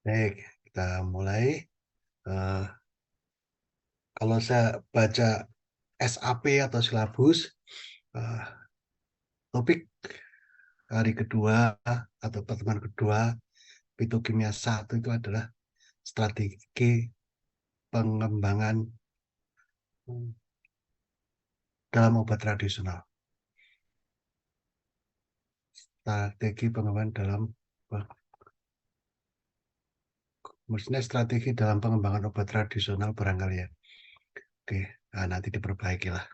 Baik, kita mulai. Eh, Kalau saya baca SAP atau silabus, eh, topik hari kedua atau pertemuan kedua Fitokimia 1 itu adalah strategi pengembangan dalam obat tradisional. Strategi pengembangan dalam, maksudnya strategi dalam pengembangan obat tradisional barangkali ya. Oke, nah, nanti diperbaiki lah.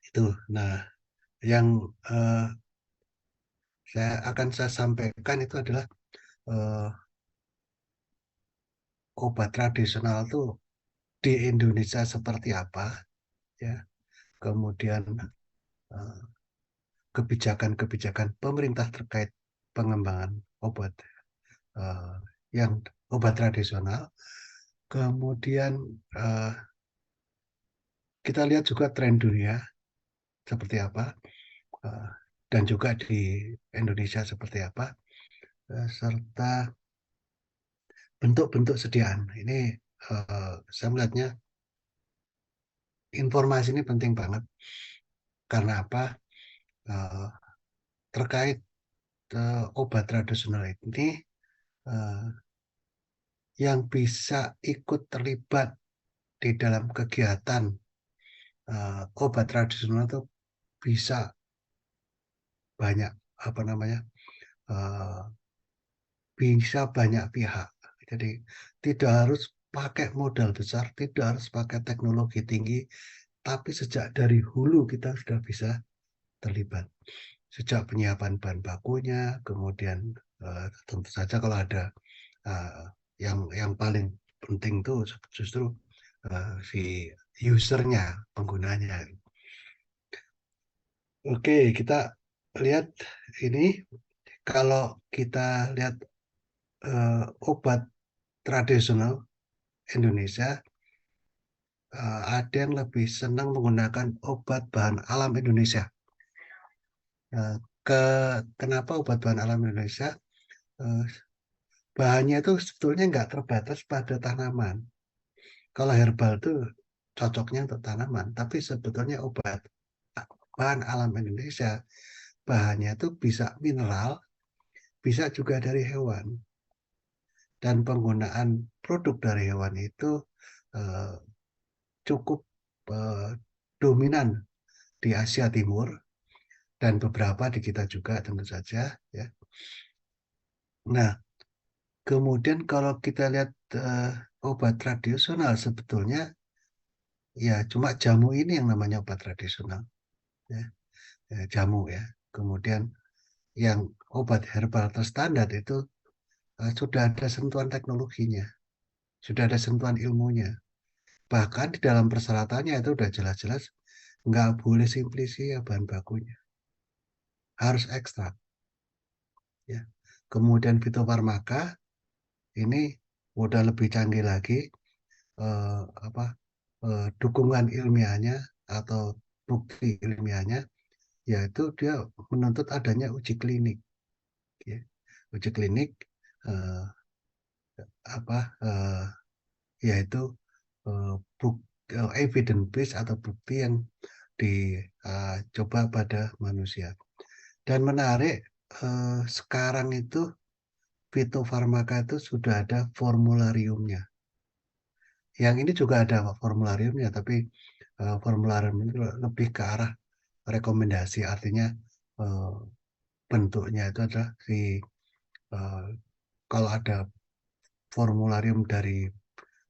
Itu. Nah, yang saya sampaikan itu adalah eh, obat tradisional itu di Indonesia seperti apa, ya. Kemudian eh, kebijakan-kebijakan pemerintah terkait pengembangan obat eh, yang obat tradisional. Kemudian eh, kita lihat juga tren dunia seperti apa, eh, dan juga di Indonesia seperti apa, serta bentuk-bentuk sediaan. Ini saya melihatnya informasi ini penting banget. Karena apa? Eh, Terkait obat tradisional ini, eh, yang bisa ikut terlibat di dalam kegiatan obat tradisional itu bisa banyak, apa namanya, eh, bisa banyak pihak. Jadi tidak harus pakai modal besar, tidak harus pakai teknologi tinggi, tapi sejak dari hulu kita sudah bisa terlibat. Sejak penyiapan bahan bakunya, kemudian tentu saja kalau ada uh, yang paling penting itu justru si usernya, penggunanya. Oke, kita lihat ini. Kalau kita lihat obat tradisional Indonesia, ada yang lebih senang menggunakan obat bahan alam Indonesia. Eh, ke Kenapa obat bahan alam Indonesia? Eh, Bahannya itu sebetulnya nggak terbatas pada tanaman. Kalau herbal itu cocoknya untuk tanaman, tapi sebetulnya obat bahan alam Indonesia bahannya itu bisa mineral, bisa juga dari hewan. Dan penggunaan produk dari hewan itu eh, cukup eh, dominan di Asia Timur dan beberapa di kita juga tentu saja, ya. Nah, kemudian kalau kita lihat obat tradisional sebetulnya ya cuma jamu ini yang namanya obat tradisional, ya. Jamu, ya. Kemudian yang obat herbal terstandar itu sudah ada sentuhan teknologinya, sudah ada sentuhan ilmunya. Bahkan di dalam persyaratannya itu udah jelas-jelas nggak boleh simplisi ya bahan bakunya, harus ekstrak, ya. Kemudian fitofarmaka ini udah lebih canggih lagi, eh, apa dukungan ilmiahnya atau bukti ilmiahnya, yaitu dia menuntut adanya uji klinik, ya. Uji klinik eh, apa yaitu eh, evidence base atau bukti yang dicoba pada manusia. Dan menarik, sekarang itu fitofarmaka itu sudah ada formulariumnya. Yang ini juga ada formulariumnya, tapi formularium ini lebih ke arah rekomendasi, artinya eh, bentuknya itu adalah eh, kalau ada formularium dari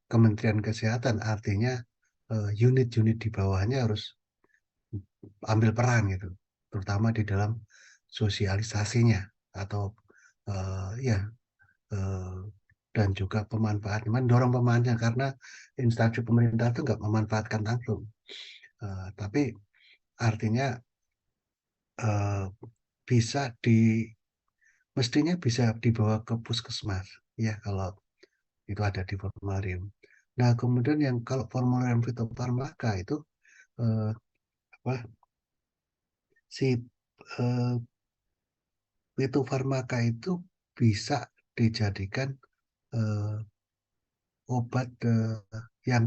Kementerian Kesehatan, artinya unit-unit di bawahnya harus ambil peran gitu, terutama di dalam sosialisasinya atau ya eh, dan juga pemanfaatan, mendorong pemanfaatnya karena instansi pemerintah itu nggak memanfaatkan langsung. Tapi artinya eh, bisa mestinya bisa dibawa ke puskesmas, ya, kalau itu ada di formularium. Nah, kemudian yang kalau formularium fitofarmaka itu eh, apa si eh, fitofarmaka itu bisa dijadikan obat yang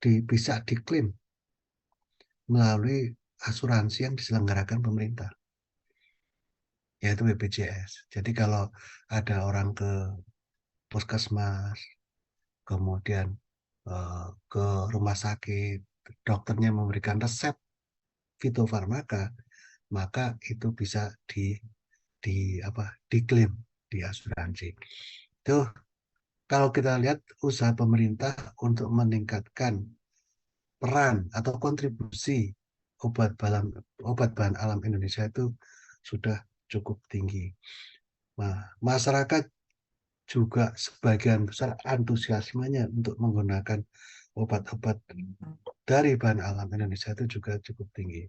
bisa diklaim melalui asuransi yang diselenggarakan pemerintah, yaitu BPJS. Jadi kalau ada orang ke puskesmas, kemudian ke rumah sakit, dokternya memberikan resep fitofarmaka, maka itu bisa diklaim di asuransi. Itu kalau kita lihat usaha pemerintah untuk meningkatkan peran atau kontribusi obat bahan alam Indonesia itu sudah cukup tinggi. Nah, masyarakat juga sebagian besar antusiasmenya untuk menggunakan obat-obat dari bahan alam Indonesia itu juga cukup tinggi.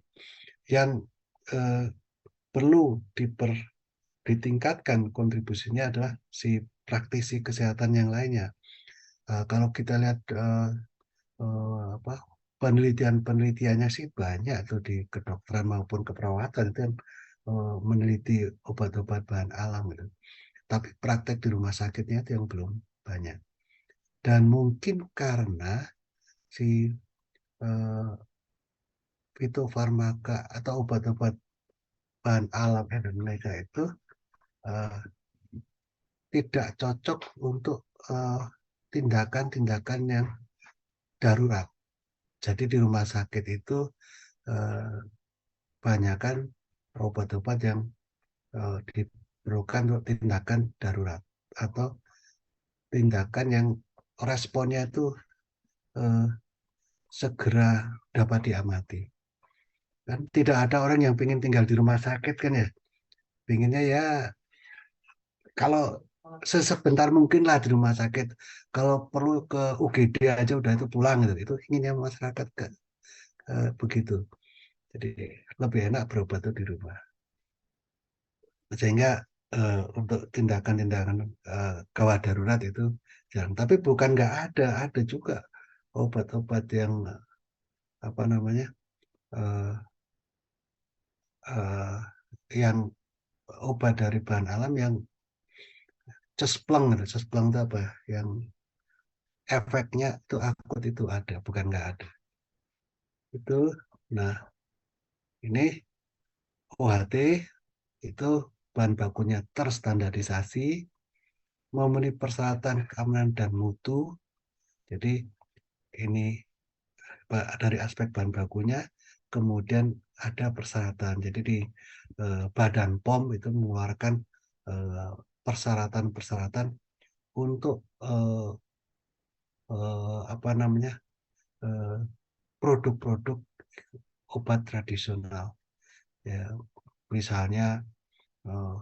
Yang perlu ditingkatkan kontribusinya adalah si praktisi kesehatan yang lainnya. Kalau kita lihat penelitiannya sih banyak tuh di kedokteran maupun keperawatan itu yang meneliti obat-obat bahan alam gitu. Tapi praktek di rumah sakitnya itu yang belum banyak. Dan mungkin karena si fitofarmaka atau obat-obat bahan alam Indonesia itu uh, tidak cocok untuk tindakan-tindakan yang darurat. Jadi di rumah sakit itu banyakkan obat-obat yang diperlukan untuk tindakan darurat atau tindakan yang responnya itu segera dapat diamati. Kan tidak ada orang yang ingin tinggal di rumah sakit kan ya. Pinginnya ya kalau sebentar mungkin lah di rumah sakit. Kalau perlu ke UGD aja udah itu pulang gitu. Itu inginnya masyarakat begitu. Jadi lebih enak berobat itu di rumah. Sehingga untuk tindakan-tindakan gawat darurat itu jarang. Tapi bukan nggak ada juga obat-obat yang apa namanya uh, uh, yang obat dari bahan alam yang cespleng gitu. Cespleng itu apa? Yang efeknya itu akut itu ada, bukan nggak ada. Itu, nah ini OHT itu bahan bakunya terstandarisasi, memenuhi persyaratan keamanan dan mutu. Jadi ini dari aspek bahan bakunya, kemudian ada persyaratan. Jadi di Badan POM itu mengeluarkan persyaratan-persyaratan untuk apa namanya produk-produk obat tradisional. Ya, misalnya eh,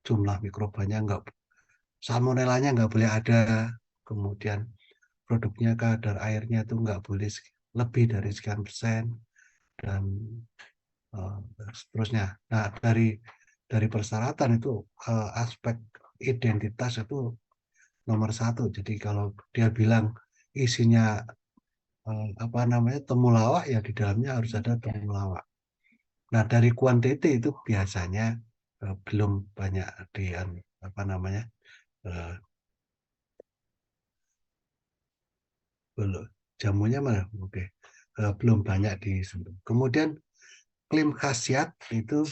jumlah mikrobanya nggak, salmonellanya nggak boleh ada, kemudian produknya kadar airnya itu nggak boleh lebih dari sekian persen, dan seterusnya. Nah, dari persyaratan itu aspek identitas itu nomor satu. Jadi kalau dia bilang isinya apa namanya temulawak, ya di dalamnya harus ada temulawak. Nah, dari kuantiti itu biasanya belum banyak di apa namanya eh, belum jamunya mana? Oke. Belum banyak disentuh. Kemudian klaim khasiat itu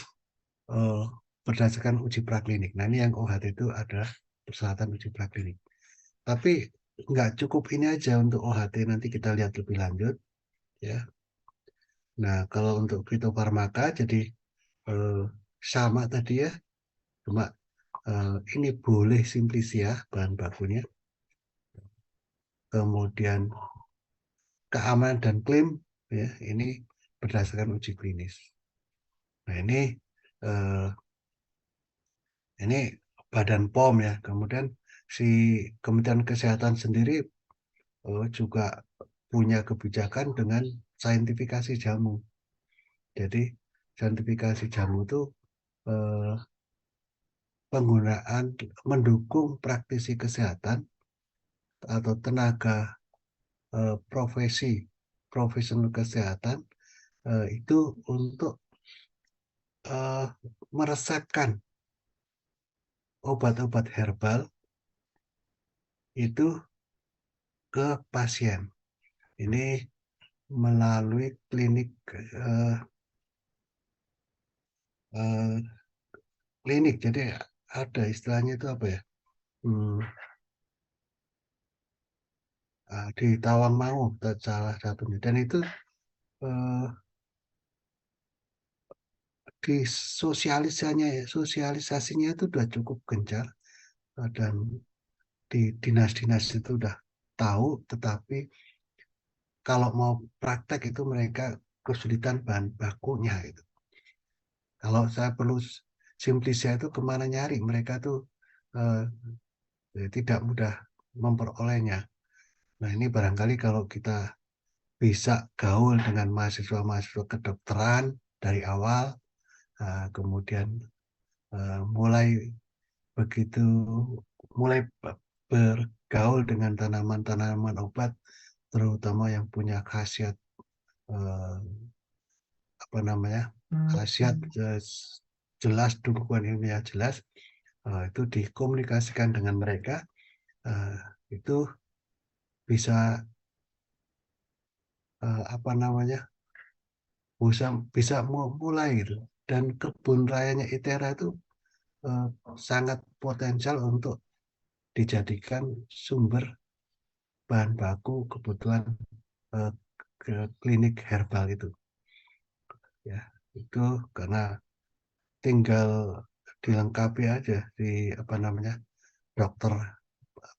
eh, berdasarkan uji praklinik. Nah, ini yang OHT itu ada persyaratan uji praklinik. Tapi nggak cukup ini aja untuk OHT, nanti kita lihat lebih lanjut ya. Nah, kalau untuk fitofarmaka jadi eh, sama tadi ya, cuma ini boleh simplisia bahan bakunya, kemudian keamanan dan klaim ya ini berdasarkan uji klinis. Nah, eh, ini Badan POM ya. Kemudian si Kementerian Kesehatan sendiri juga punya kebijakan dengan saintifikasi jamu. Jadi saintifikasi jamu itu eh, penggunaan mendukung praktisi kesehatan atau tenaga profesional kesehatan itu untuk meresepkan obat-obat herbal itu ke pasien. Ini melalui klinik eh, klinik. Jadi ada istilahnya itu apa ya? Hmm, di Tawangmangu salah satunya. Dan itu eh, di sosialisasinya itu sudah cukup gencar, dan di dinas-dinas itu udah tahu, tetapi kalau mau praktek itu mereka kesulitan bahan bakunya itu. Kalau saya perlu simplisia itu kemana nyari, mereka tuh eh, tidak mudah memperolehnya. Nah, ini barangkali kalau kita bisa gaul dengan mahasiswa-mahasiswa kedokteran dari awal, kemudian mulai begitu mulai bergaul dengan tanaman-tanaman obat, terutama yang punya khasiat eh, apa namanya khasiat jelas, dukungan ilmiah jelas, itu dikomunikasikan dengan mereka, eh, itu bisa apa namanya bisa bisa mulai gitu. Dan kebun rayanya ITERA itu eh, sangat potensial untuk dijadikan sumber bahan baku kebutuhan eh, ke klinik herbal itu, ya. Itu karena tinggal dilengkapi aja di apa namanya dokter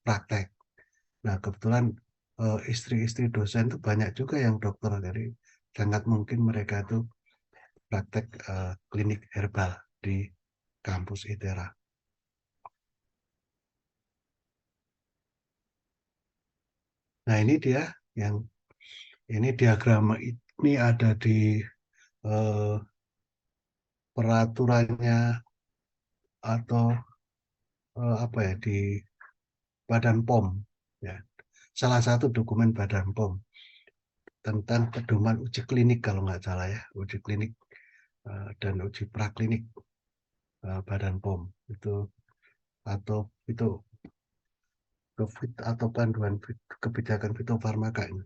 praktek. Nah, kebetulan istri-istri dosen itu banyak juga yang dokter, jadi sangat mungkin mereka itu praktek klinik herbal di kampus ITERA. Nah, ini dia yang ini diagram ini ada di eh, peraturannya atau apa ya di Badan POM, ya. Salah satu dokumen Badan POM tentang pedoman uji klinik kalau nggak salah, ya, uji klinik dan uji praklinik, Badan POM itu, atau itu atau panduan kebijakan fitofarmaka ini.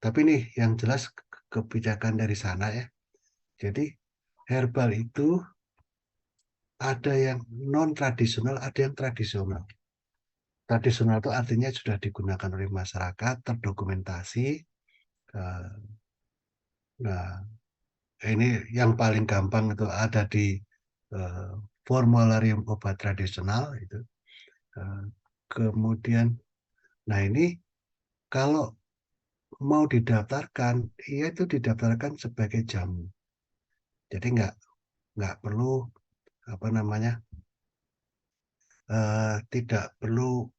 Tapi nih yang jelas kebijakan dari sana, ya. Jadi herbal itu ada yang non tradisional, ada yang tradisional. Tradisional itu artinya sudah digunakan oleh masyarakat, terdokumentasi. eh, Nah, ini yang paling gampang itu ada di eh, formularium obat tradisional itu. Eh, Kemudian, nah ini kalau mau didaftarkan, ia itu didaftarkan sebagai jamu. Jadi nggak perlu apa namanya, tidak perlu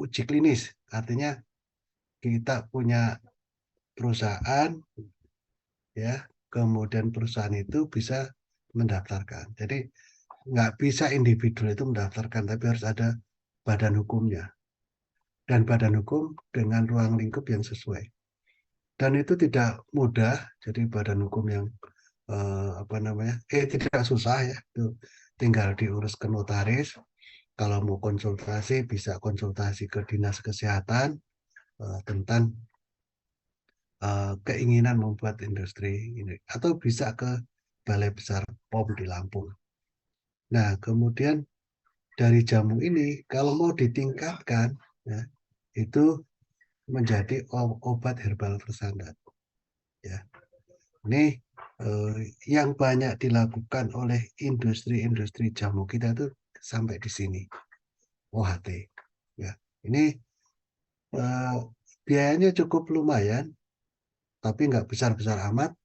uji klinis. Artinya kita punya perusahaan, ya, kemudian perusahaan itu bisa mendaftarkan. Jadi nggak bisa individu itu mendaftarkan, tapi harus ada badan hukumnya, dan badan hukum dengan ruang lingkup yang sesuai. Dan itu tidak mudah, jadi badan hukum yang apa namanya, tidak susah, ya, itu tinggal diurus ke notaris. Kalau mau konsultasi bisa konsultasi ke dinas kesehatan tentang keinginan membuat industri ini, atau bisa ke Balai Besar POM di Lampung. Nah, kemudian dari jamu ini kalau mau ditingkatkan, ya, itu menjadi obat herbal terstandar, ya. Ini yang banyak dilakukan oleh industri-industri jamu kita itu sampai di sini, OHT, ya. Ini eh, biayanya cukup lumayan, tapi nggak besar-besar amat.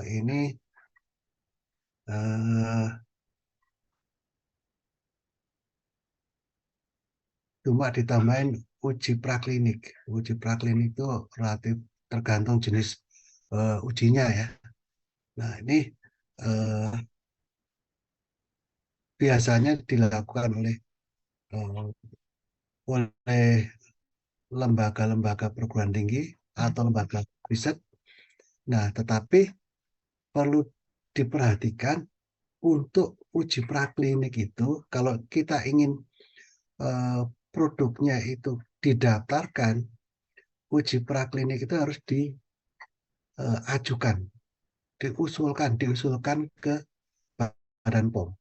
Ini eh, cuma ditambahin uji praklinik. Uji praklinik itu relatif tergantung jenis ujinya, ya. Nah, ini eh, biasanya dilakukan eh, oleh lembaga-lembaga perguruan tinggi atau lembaga riset. Nah, tetapi perlu diperhatikan untuk uji praklinik itu kalau kita ingin produknya itu didaftarkan, uji praklinik itu harus diajukan, diusulkan ke Badan POM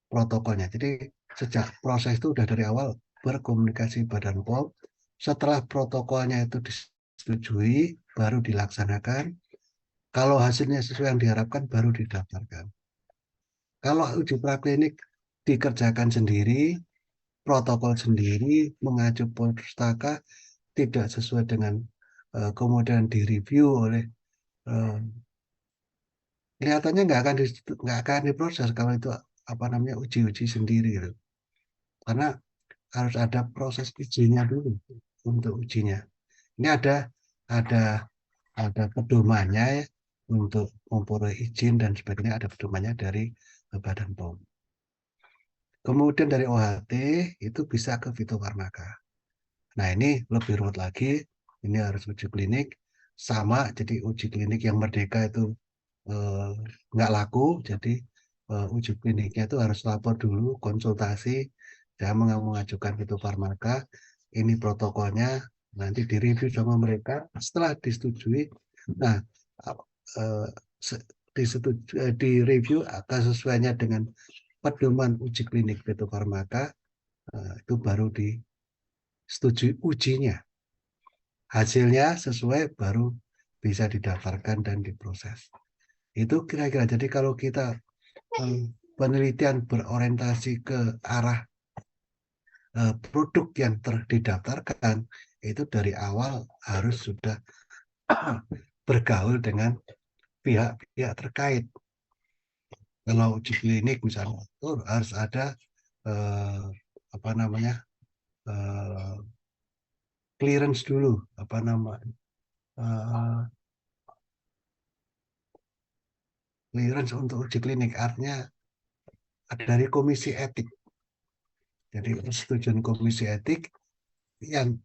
protokolnya. Jadi sejak proses itu udah dari awal berkomunikasi Badan POM. Setelah protokolnya itu disetujui, baru dilaksanakan. Kalau hasilnya sesuai yang diharapkan, baru didaftarkan. Kalau uji praklinik dikerjakan sendiri, protokol sendiri, mengacu pustaka, tidak sesuai dengan kemudian direview oleh kelihatannya nggak akan diproses kalau itu apa namanya uji-uji sendiri gitu. Karena harus ada proses izinnya dulu untuk ujinya. Ini ada ada pedomannya ya, untuk memperoleh izin dan sebagainya, ada pedomannya dari Badan POM. Kemudian dari OHT itu bisa ke fitofarmaka. Nah ini lebih rumit lagi, ini harus uji klinik sama, jadi uji klinik yang merdeka itu nggak laku, jadi uji kliniknya itu harus lapor dulu, konsultasi, dan mengajukan fitofarmaka, ini protokolnya, nanti direview sama mereka, setelah disetujui, nah direview akan sesuainya dengan pedoman uji klinik fitofarmaka, itu baru disetujui ujinya. Hasilnya sesuai baru bisa didaftarkan dan diproses. Itu kira-kira. Jadi kalau kita penelitian berorientasi ke arah produk yang didaftarkan, itu dari awal harus sudah bergaul dengan pihak-pihak terkait. Kalau uji klinik misalnya, itu harus ada apa namanya clearance dulu, apa namanya clearance untuk uji klinik, artinya dari komisi etik. Jadi persetujuan komisi etik, yang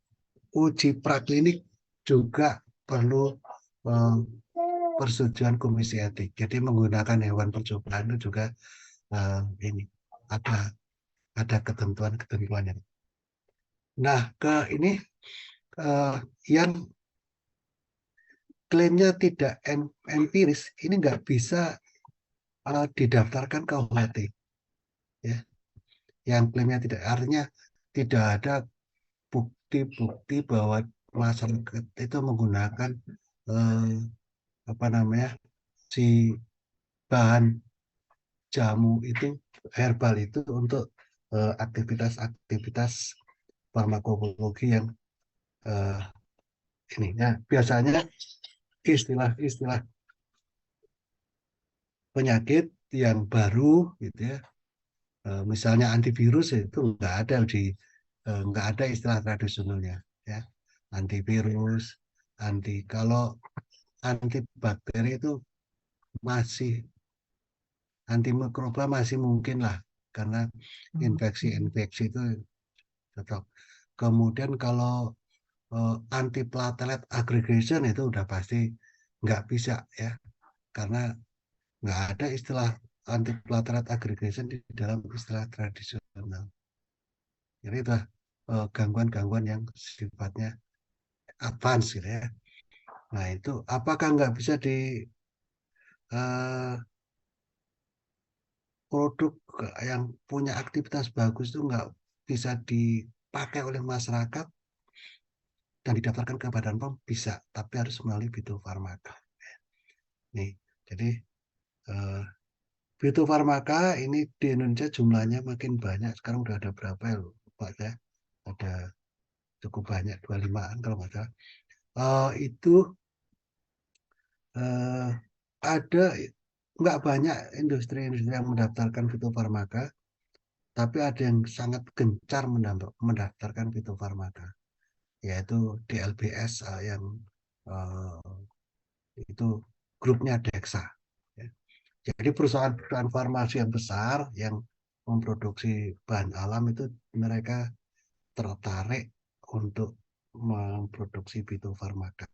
uji praklinik juga perlu persetujuan komisi etik. Jadi menggunakan hewan percobaan itu juga ini ada ketentuan-ketentuannya. Nah, ke ini yang klaimnya tidak empiris, ini nggak bisa didaftarkan ke OHT. Ya. Yang klaimnya tidak, artinya tidak ada bukti-bukti bahwa masyarakat itu menggunakan apa namanya si bahan jamu itu, herbal itu untuk aktivitas-aktivitas farmakologi yang ini ya, biasanya istilah-istilah penyakit yang baru gitu ya, misalnya antivirus itu nggak ada istilah tradisionalnya ya, antivirus, kalau antibakteri itu masih, antimikroba masih mungkin lah, karena infeksi-infeksi itu cocok. Kemudian kalau antiplatelet aggregation itu udah pasti nggak bisa ya, karena nggak ada istilah antiplatelet aggregation di dalam istilah tradisional. Jadi itu gangguan-gangguan yang sifatnya advance gitu ya. Nah itu apakah nggak bisa di produk yang punya aktivitas bagus itu nggak bisa dipakai oleh masyarakat dan didaftarkan ke Badan POM? Bisa, tapi harus melalui fitofarmaka. Nih, jadi fitofarmaka ini di Indonesia jumlahnya makin banyak. Sekarang udah ada berapa ya, Pak ya? Ada cukup banyak, 25-an kalau nggak salah. Itu ada nggak banyak industri-industri yang mendaftarkan fitofarmaka, tapi ada yang sangat gencar mendaftarkan fitofarmaka, yaitu DLBS yang itu grupnya Dexa. Ya. Jadi perusahaan-perusahaan farmasi yang besar yang memproduksi bahan alam itu mereka tertarik untuk memproduksi fitofarmaka.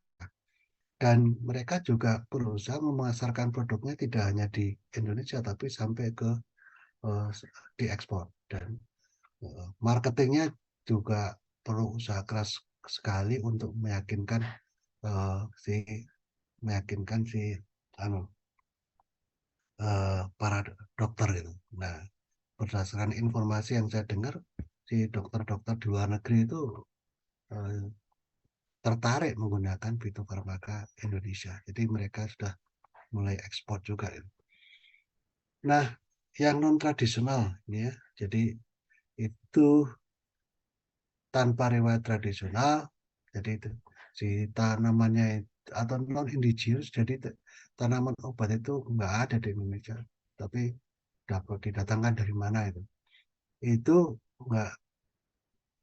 Dan mereka juga berusaha memasarkan produknya tidak hanya di Indonesia, tapi sampai ke diekspor. Dan marketingnya juga perlu usaha keras sekali untuk meyakinkan uh, si meyakinkan si anu, para dokter gitu. Nah, berdasarkan informasi yang saya dengar, si dokter-dokter di luar negeri itu uh, tertarik menggunakan fitofarmaka Indonesia. Jadi mereka sudah mulai ekspor juga. Gitu. Nah, yang non tradisional ya, jadi itu tanpa riwayat tradisional, jadi itu si tanamannya atau non indigenous, jadi tanaman obat itu nggak ada di Indonesia, tapi dapat didatangkan dari mana itu nggak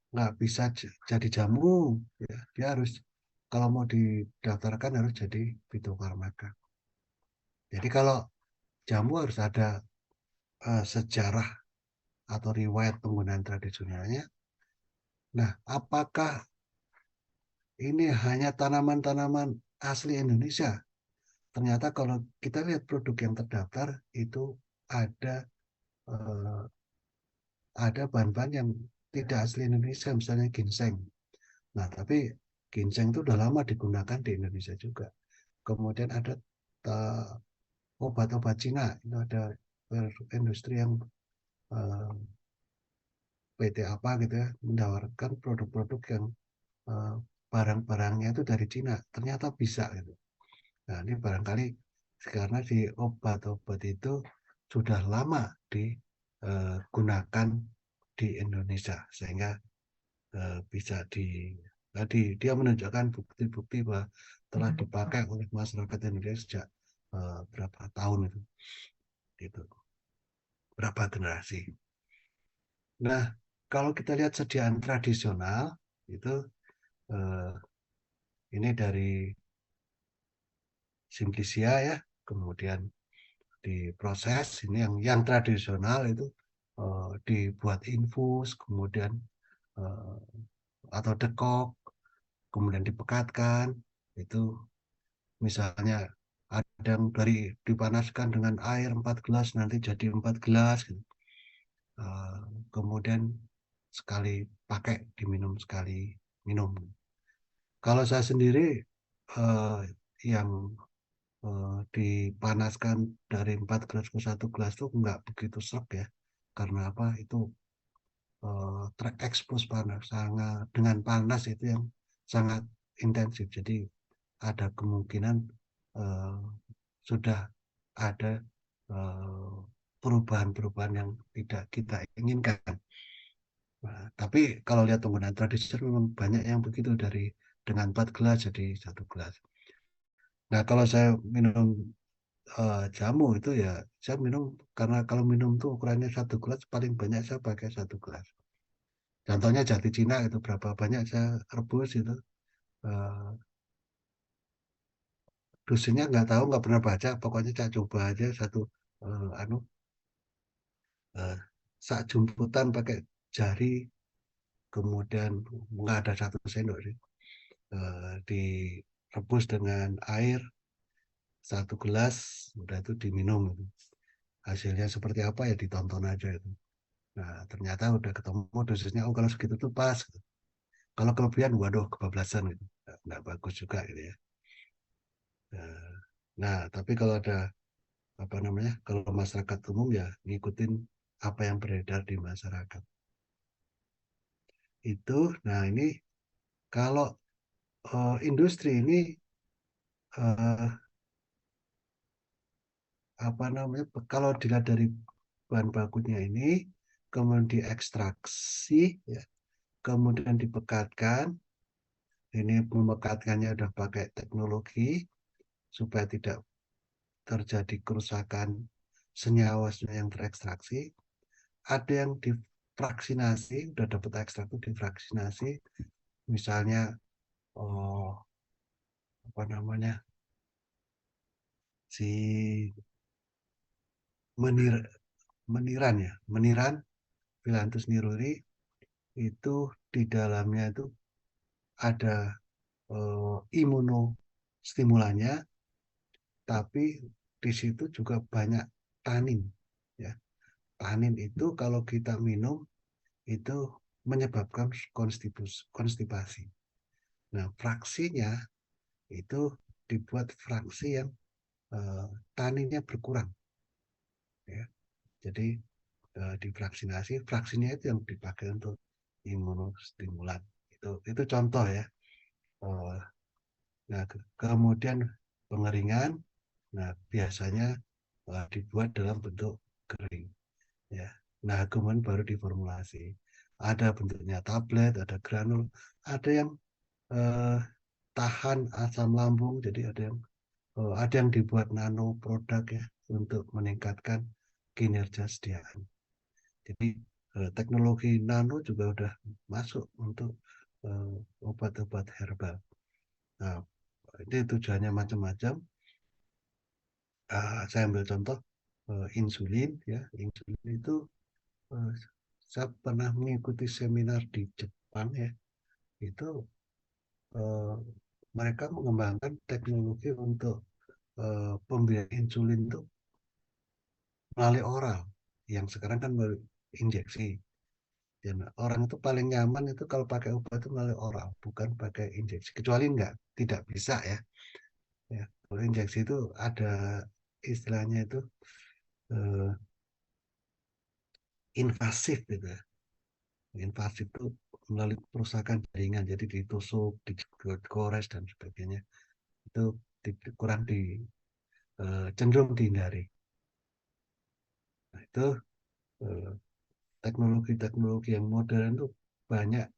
nggak bisa jadi jamu, ya. Dia harus kalau mau didaftarkan harus jadi fitofarmaka. Jadi kalau jamu harus ada sejarah atau riwayat penggunaan tradisionalnya. Nah, apakah ini hanya tanaman-tanaman asli Indonesia? Ternyata kalau kita lihat produk yang terdaftar itu ada eh, ada bahan-bahan yang tidak asli Indonesia, misalnya ginseng. Nah, tapi ginseng itu udah lama digunakan di Indonesia juga. Kemudian ada eh, obat-obat Cina, itu ada industri yang eh, PT apa gitu ya, menawarkan produk-produk yang eh, barang-barangnya itu dari Cina. Ternyata bisa gitu. Nah, ini barangkali karena di obat-obat itu sudah lama digunakan di Indonesia, sehingga bisa tadi dia menunjukkan bukti-bukti bahwa telah dipakai oleh masyarakat Indonesia sejak berapa tahun itu berapa generasi. Nah, kalau kita lihat sediaan tradisional itu eh, ini dari Simplicia ya, kemudian diproses ini yang tradisional itu dibuat infus, kemudian eh, atau dekok, kemudian dipekatkan itu. Misalnya ada yang dari dipanaskan dengan air 4 gelas nanti jadi 4 gelas gitu. Eh, kemudian sekali pakai diminum sekali minum. Kalau saya sendiri eh, yang dipanaskan dari 4 gelas ke 1 gelas itu nggak begitu serap ya. Karena apa? Itu terekspos panas sangat dengan panas itu yang sangat intensif. Jadi ada kemungkinan eh, sudah ada eh, perubahan-perubahan yang tidak kita inginkan. Nah, tapi kalau lihat penggunaan tradisional memang banyak yang begitu dari dengan 4 gelas jadi 1 gelas. Nah, kalau saya minum jamu itu ya saya minum karena kalau minum tuh ukurannya 1 gelas paling banyak saya pakai 1 gelas. Contohnya jati Cina itu berapa banyak saya rebus itu eh, dosisnya nggak tahu nggak pernah baca pokoknya saya coba aja satu anu eh, sak jumputan pakai jari kemudian nggak ada 1 sendok sih. Direbus dengan air 1 gelas udah itu diminum itu. Hasilnya seperti apa ya ditonton aja itu. Nah ternyata udah ketemu dosisnya oh kalau segitu tuh pas. Kalau kelebihan waduh kebablasan gitu. Nggak bagus juga gitu ya. Eh, Nah tapi kalau ada apa namanya kalau masyarakat umum ya ngikutin apa yang beredar di masyarakat itu. Nah ini kalau industri ini eh, apa namanya kalau dilihat dari bahan bakunya ini kemudian diekstraksi ya, kemudian dipekatkan. Ini memekatkannya udah pakai teknologi supaya tidak terjadi kerusakan senyawa yang terekstraksi. Ada yang difraksinasi udah dapat ekstrak itu difraksinasi, misalnya oh, apa namanya si menir meniran ya meniran Phyllanthus niruri itu di dalamnya itu ada imunoserat stimulannya, tapi di situ juga banyak tanin. Ya. Tanin itu kalau kita minum itu menyebabkan konstipasi. Nah, fraksinya itu dibuat fraksi yang taninnya berkurang. Ya. Jadi divaksinasi, vaksinnya itu yang dipakai untuk imunostimulan. Itu contoh ya. Eh, Nah, kemudian pengeringan, nah biasanya dibuat dalam bentuk kering, ya. Nah, kemudian baru diformulasi. Ada bentuknya tablet, ada granul, ada yang eh, tahan asam lambung, jadi ada yang dibuat nano produk ya untuk meningkatkan kinerja sediaan. Jadi teknologi nano juga udah masuk untuk eh, obat-obat herbal. Nah, ini tujuannya macam-macam. Saya ambil contoh insulin ya. Insulin itu eh, saya pernah mengikuti seminar di Jepang ya. Itu eh, mereka mengembangkan teknologi untuk pemberian insulin itu melalui oral. Yang sekarang kan melalui injeksi. Dan orang itu paling nyaman itu kalau pakai obat itu melalui oral, bukan pakai injeksi. Kecuali enggak, tidak bisa ya. Ya, kalau injeksi itu ada istilahnya itu eh, invasif gitu ya. Invasif itu melalui perusakan jaringan, jadi ditusuk, digores dan sebagainya. Itu kurang cenderung dihindari. Nah, itu eh, teknologi-teknologi yang modern itu banyak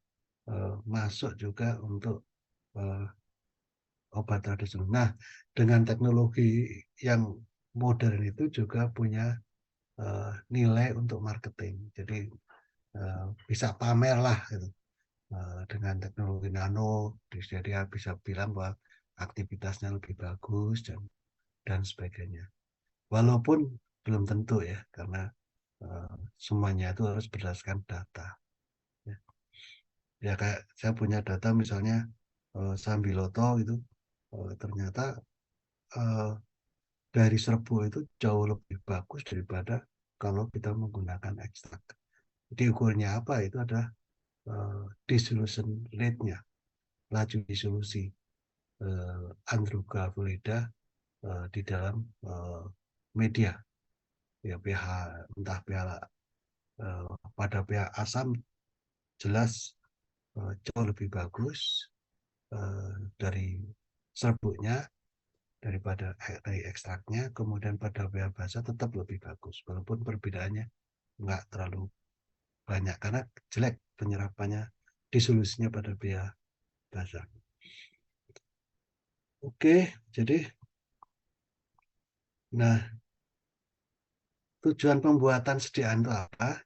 masuk juga untuk eh, obat tradisional. Nah, dengan teknologi yang modern itu juga punya nilai untuk marketing. Jadi bisa pamer lah gitu. Dengan teknologi nano, jadi dia bisa bilang bahwa aktivitasnya lebih bagus dan sebagainya. Walaupun belum tentu ya, karena semuanya itu harus berdasarkan data. Ya, ya kayak saya punya data misalnya Sambiloto itu ternyata eh, dari serbu itu jauh lebih bagus daripada kalau kita menggunakan ekstrak. Jadi ukurnya apa? Itu ada dissolution rate-nya, laju disolusi Androga fluida di dalam media. Ya pH, entah pH pada pH asam jelas jauh lebih bagus dari serbuknya daripada dari ekstraknya, kemudian pada pH basa tetap lebih bagus walaupun perbedaannya nggak terlalu banyak karena jelek penyerapannya disolusinya pada pH basa. Oke, jadi nah tujuan pembuatan sediaan itu apa?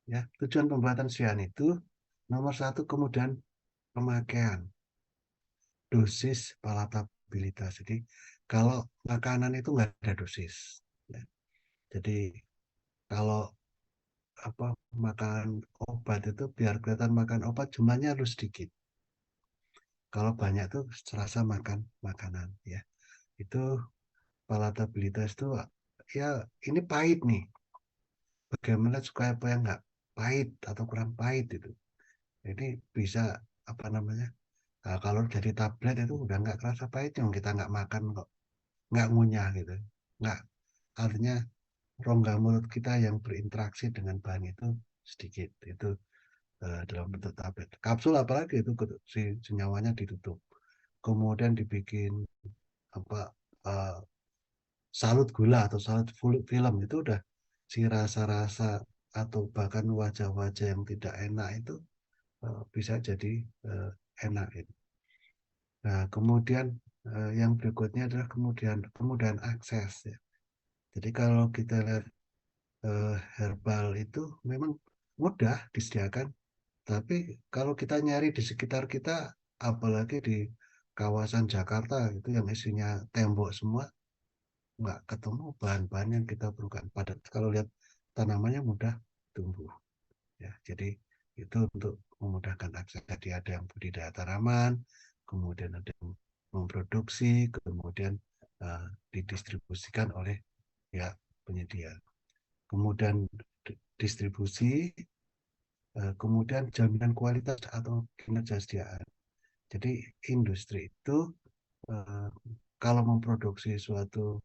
Ya, tujuan pembuatan sediaan itu nomor satu kemudian pemakaian, dosis, palatabilitas. Jadi kalau makanan itu nggak ada dosis. Ya. Jadi kalau apa makan obat itu biar kelihatan makan obat jumlahnya harus sedikit. Kalau banyak tuh serasa makan makanan ya. Itu palatabilitas itu ya ini pahit nih. Bagaimana supaya apa yang nggak pahit atau kurang pahit itu. Jadi bisa apa namanya? Nah, kalau jadi tablet itu udah nggak kerasa pahit yang kita nggak makan kok, nggak ngunyah gitu, nggak artinya rongga mulut kita yang berinteraksi dengan bahan itu sedikit itu dalam bentuk tablet. Kapsul apalagi itu senyawanya ditutup, kemudian dibikin apa uh, salut gula atau salut film itu udah si rasa-rasa atau bahkan wajah-wajah yang tidak enak itu bisa jadi enak itu. Nah, kemudian yang berikutnya adalah kemudahan akses ya. Jadi kalau kita lihat herbal itu memang mudah disediakan, tapi kalau kita nyari di sekitar kita, apalagi di kawasan Jakarta itu yang isinya tembok semua, nggak ketemu bahan-bahan yang kita perlukan. Padat kalau lihat tanamannya mudah tumbuh. Ya, jadi itu untuk memudahkan akses. Jadi ada yang budidaya tanaman, kemudian ada yang memproduksi, kemudian didistribusikan oleh ya penyedia. Kemudian distribusi, kemudian jaminan kualitas atau kinerja sediaan. Jadi industri itu kalau memproduksi suatu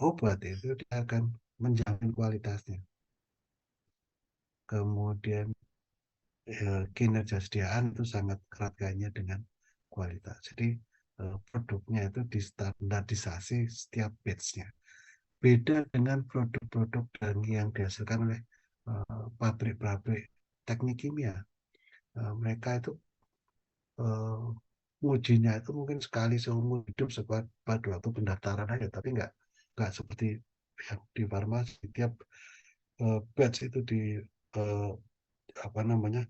obat itu dia akan menjamin kualitasnya. Kemudian kinerja sediaan itu sangat erat kaitannya dengan kualitas. Jadi produknya itu distandardisasi setiap batch-nya. Beda dengan produk-produk yang dihasilkan oleh pabrik-pabrik teknik kimia. Mereka itu ujinya itu mungkin sekali seumur hidup pada waktu pendaftaran aja, tapi nggak seperti yang di farmasi. Tiap batch itu uh, apa namanya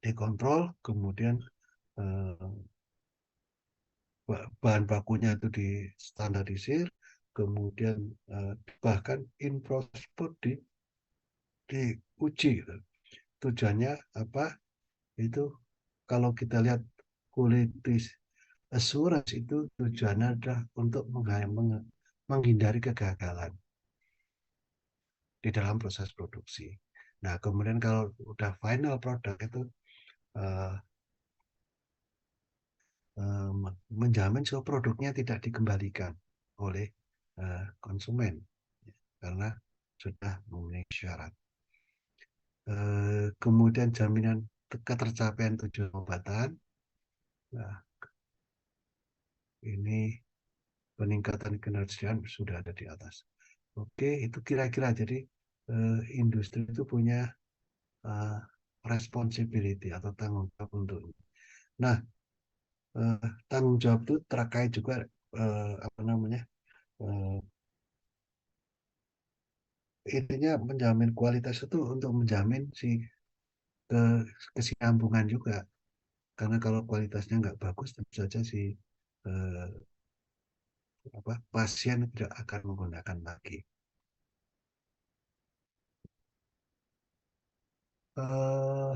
dikontrol, kemudian uh, bahan bakunya itu distandarisir, kemudian bahkan in proses pun diuji. Gitu. Tujuannya apa? Itu kalau kita lihat quality assurance itu tujuannya adalah untuk menghindari kegagalan di dalam proses produksi. Nah, kemudian kalau udah final product itu uh, menjamin bahwa produknya tidak dikembalikan oleh konsumen karena sudah memenuhi syarat. Kemudian jaminan ketercapaian tujuan pengobatan. Nah, ini peningkatan kinerja sudah ada di atas. Oke, itu kira-kira jadi industri itu punya uh, responsibility atau tanggung jawab untuk. Nah, tanggung jawab itu terkait juga apa namanya intinya menjamin kualitas itu untuk menjamin si ke, kesinambungan juga karena kalau kualitasnya nggak bagus tentu saja si eh, pasien tidak akan menggunakan lagi. Eh,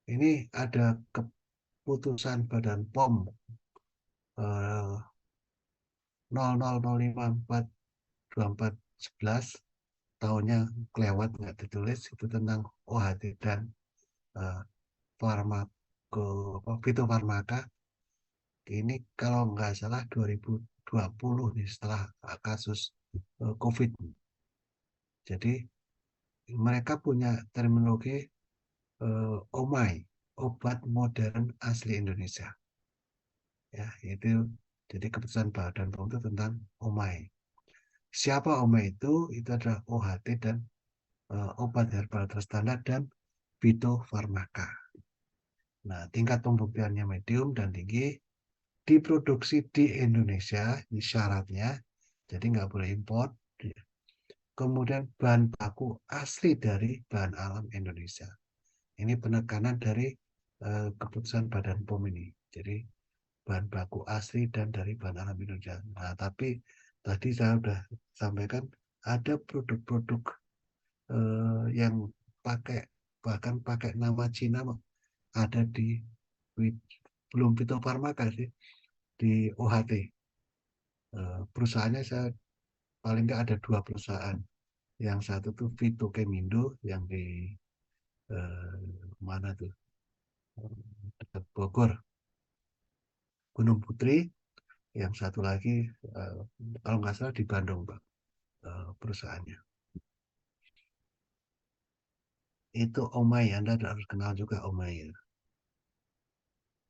ini ada keputusan Badan POM 0005/24/24/11 tahunnya kelewat nggak ditulis itu tentang OHT dan eh, farmako fitofarmaka ini kalau nggak salah 2020 nih setelah kasus COVID. Jadi mereka punya terminologi OMAI, obat modern asli Indonesia. Ya, itu jadi keputusan Badan POM itu tentang OMAI. Siapa OMAI itu? Itu adalah OHT dan obat herbal terstandar dan fitofarmaka. Nah, tingkat pembuktiannya medium dan tinggi, diproduksi di Indonesia, ini syaratnya, jadi nggak boleh impor. Kemudian bahan baku asli dari bahan alam Indonesia. Ini penekanan dari keputusan Badan POM ini. Jadi bahan baku asli dan dari bahan alam Indonesia. Nah, tapi tadi saya sudah sampaikan ada produk-produk yang pakai bahkan pakai nama Cina ada di belum fitofarmaka sih di OHT. Perusahaannya saya paling nggak ada dua perusahaan. Yang satu tuh Fitokemindo yang di mana tuh dekat Bogor, Gunung Putri. Yang satu lagi kalau nggak salah di Bandung, Pak, perusahaannya. Itu Omai, Anda harus kenal juga Omai.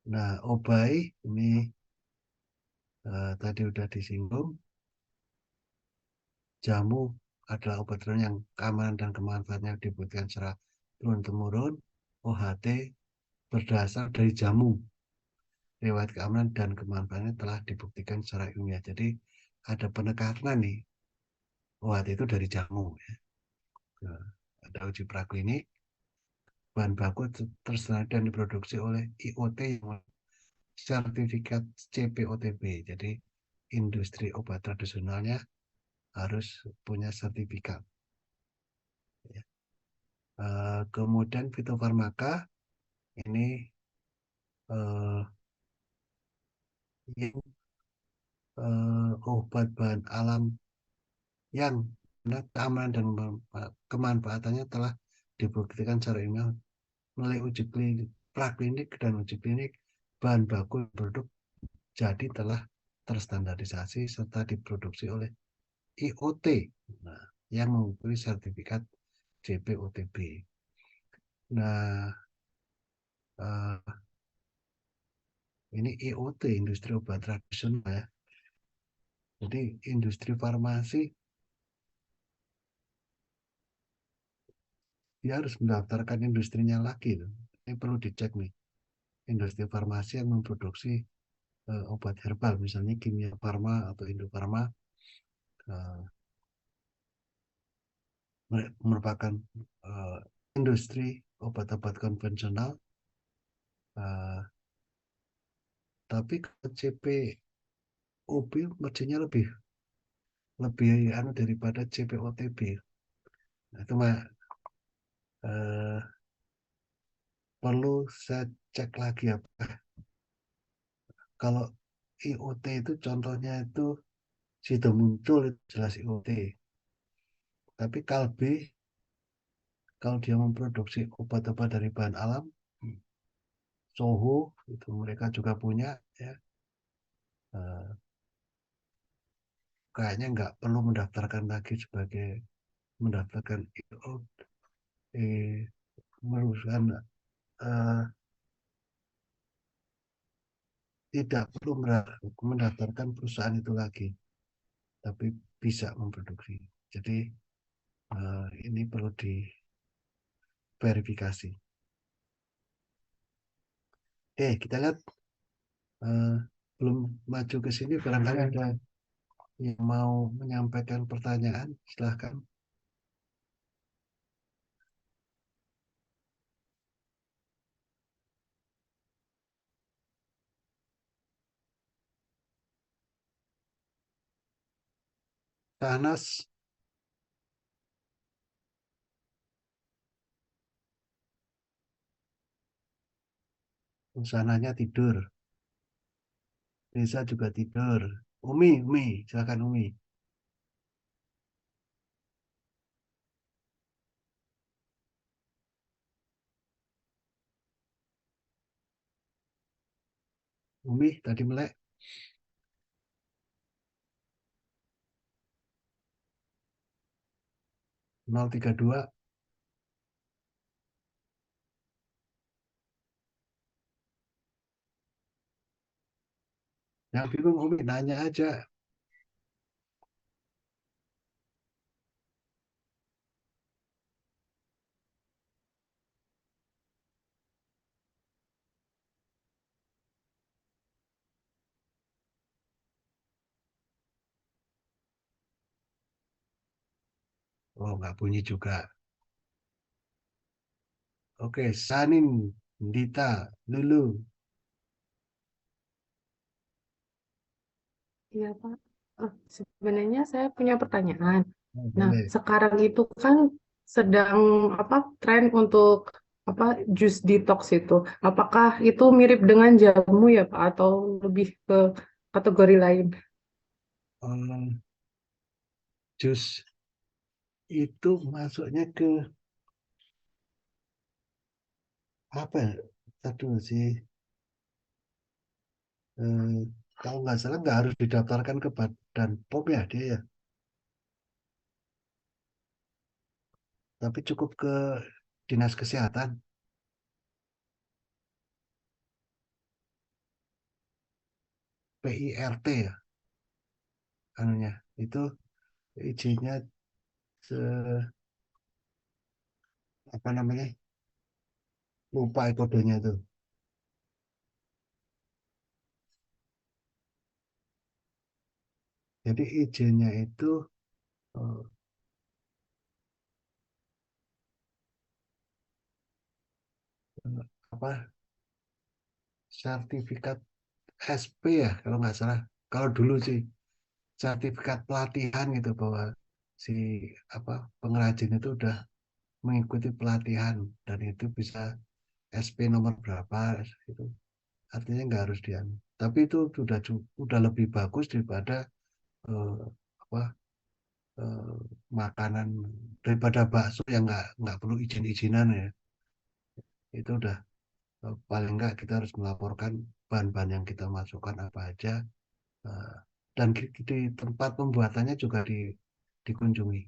Nah, Obai ini tadi udah disinggung, jamu adalah obat yang keamanan dan kemanfaatannya dibuktikan secara turun-temurun. OHT berdasar dari jamu. Riwayat keamanan dan kemanfaatannya telah dibuktikan secara ilmiah. Jadi ada penekanan nih. OHT itu dari jamu. Ya. Ada uji praklinik, bahan baku tersedia dan diproduksi oleh IoT yang sertifikat CPOTB. Jadi industri obat tradisionalnya harus punya sertifikat. Ya. Kemudian fitofarmaka ini eh, yang obat bahan alam yang keamanan dan kemanfaatannya telah dibuktikan secara ilmiah melalui uji klinik, praklinik dan uji klinik bahan baku produk jadi telah terstandarisasi serta diproduksi oleh IoT, nah, yang mengikuti sertifikat JPOTB. Nah, eh, ini IoT, industri obat tradisional ya. Jadi industri farmasi dia harus mendaftarkan industrinya lagi. Ini perlu dicek nih. Industri farmasi yang memproduksi obat herbal, misalnya Kimia Farma atau Indofarma, eh, merupakan eh, industri obat-obat konvensional, eh, tapi CPOB marginnya lebih lebih anu daripada CPOTB. Nah, itu mah eh, perlu saya cek lagi ya. Kalau IoT itu contohnya itu sudah muncul itu jelas IoT. Tapi Kalbe kalau dia memproduksi obat-obat dari bahan alam, Soho itu mereka juga punya ya. Eh, Kayaknya nggak perlu mendaftarkan lagi sebagai mendaftarkan IoT, merupakan eh, tidak perlu mendaftarkan perusahaan itu lagi, tapi bisa memproduksi. Jadi ini perlu diverifikasi. Oke, kita lihat eh, belum maju ke sini barangkali ada yang mau menyampaikan pertanyaan, silahkan. Tanas, usananya tidur. Desa juga tidur. Umi, silakan Umi. Umi tadi melek 032. Yang bingung Umi nanya aja. Oh, nggak bunyi juga. Oke, Sanin, Dita, Lulu. Iya, Pak. Sebenarnya saya punya pertanyaan. Oh, Nah, boleh. sekarang itu kan sedang apa tren untuk apa jus detox itu. Apakah itu mirip dengan jamu ya, Pak, atau lebih ke kategori lain? Jus itu masuknya ke apa ya? Aduh sih. Eh, Kalau nggak salah nggak harus didaftarkan ke Badan POM ya dia ya. Tapi cukup ke Dinas Kesehatan, PIRT ya, anunya. Itu izinnya se- apa namanya? Lupa kodenya itu. Jadi izinnya itu eh, apa? Sertifikat. SP ya kalau nggak salah. Kalau dulu sih sertifikat pelatihan gitu bahwa si apa pengrajin itu udah mengikuti pelatihan dan itu bisa SP nomor berapa itu artinya nggak harus dian. Tapi itu sudah lebih bagus daripada eh, apa eh, makanan daripada bakso yang nggak perlu izin-izinan ya. Itu udah paling nggak kita harus melaporkan bahan-bahan yang kita masukkan apa aja eh, dan di tempat pembuatannya juga dikunjungi.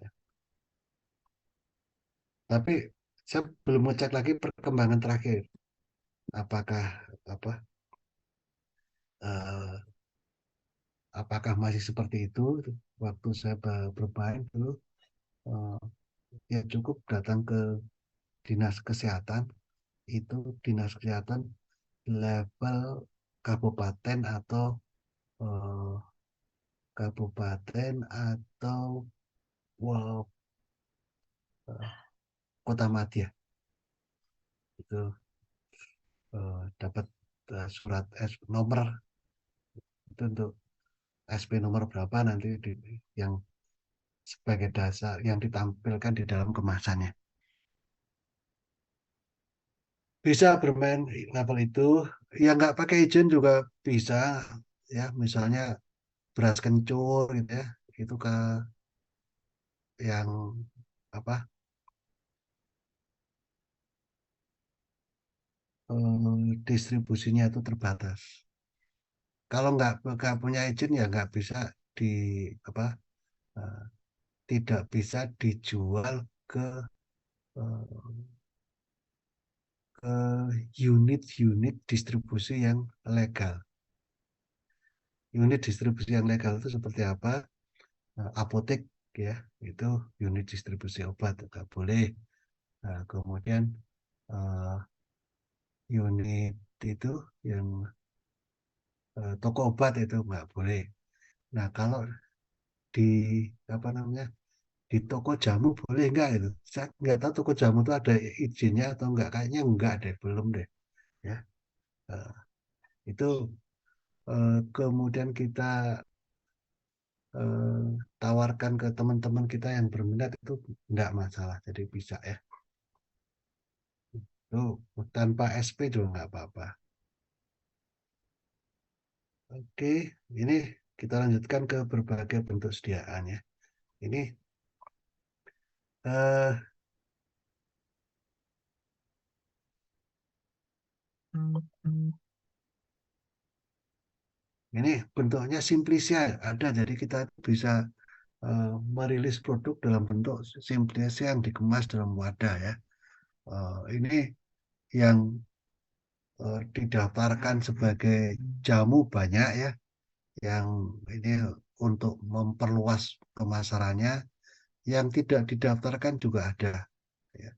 Ya. Tapi saya belum ngecek lagi perkembangan terakhir. Apakah apa eh, apakah masih seperti itu? Waktu saya bermain dulu, eh, ya cukup datang ke dinas kesehatan. Itu dinas kesehatan level kabupaten atau eh, kabupaten atau wah, kota madya itu dapat surat nomor itu untuk SP nomor berapa nanti yang sebagai dasar yang ditampilkan di dalam kemasannya. Bisa bermain level itu, yang nggak pakai izin juga bisa, ya misalnya beras kencur gitu ya, itu ke yang apa distribusinya itu terbatas. Kalau nggak punya izin ya nggak bisa di apa eh, tidak bisa dijual ke eh, ke unit-unit distribusi yang legal. Unit distribusi yang legal itu seperti apa? Apotek ya, itu unit distribusi obat nggak boleh. Nah, kemudian eh, unit itu yang toko obat itu nggak boleh. Nah, kalau di apa namanya di toko jamu boleh nggak itu? Saya nggak tahu toko jamu itu ada izinnya atau nggak. Kayaknya nggak deh, belum deh. Ya, Eh, itu kemudian kita eh, tawarkan ke teman-teman kita yang berminat itu nggak masalah. Jadi bisa ya. Itu tanpa SP juga nggak apa-apa. Oke, ini kita lanjutkan ke berbagai bentuk sediaan ya. Ini eh, ini bentuknya simplisia ada, jadi kita bisa merilis produk dalam bentuk simplisia yang dikemas dalam wadah ya. Ini yang didaftarkan sebagai jamu banyak ya, yang ini untuk memperluas pemasarannya, yang tidak didaftarkan juga ada. Ya.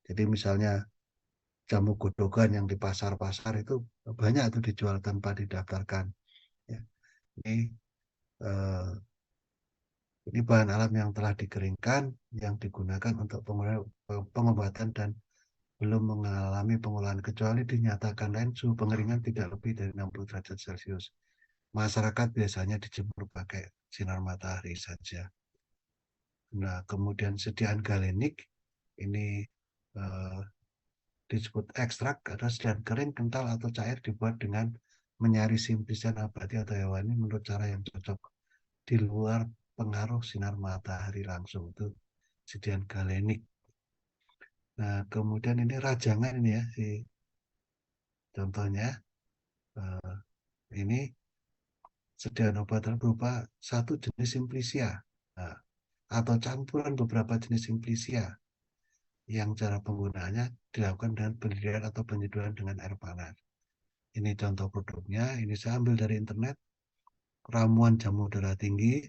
Jadi misalnya jamu godhogan yang di pasar-pasar itu banyak itu dijual tanpa didaftarkan. Ya. Ini eh, ini bahan alam yang telah dikeringkan yang digunakan untuk pengobatan dan belum mengalami pengolahan kecuali dinyatakan lain suhu pengeringan tidak lebih dari 60 derajat Celcius. Masyarakat biasanya dijemur pakai sinar matahari saja. Nah, kemudian sediaan galenik ini eh, disebut ekstrak atau sediaan kering, kental atau cair dibuat dengan menyari simpisian nabati atau hewani menurut cara yang cocok di luar pengaruh sinar matahari langsung itu sediaan galenik. Nah, kemudian ini rajangan ini ya, contohnya eh, ini sediaan obat berupa satu jenis simplisia nah, atau campuran beberapa jenis simplisia yang cara penggunaannya dilakukan dengan pendirian atau penyeduhan dengan air panas. Ini contoh produknya, ini saya ambil dari internet, ramuan jamu darah tinggi,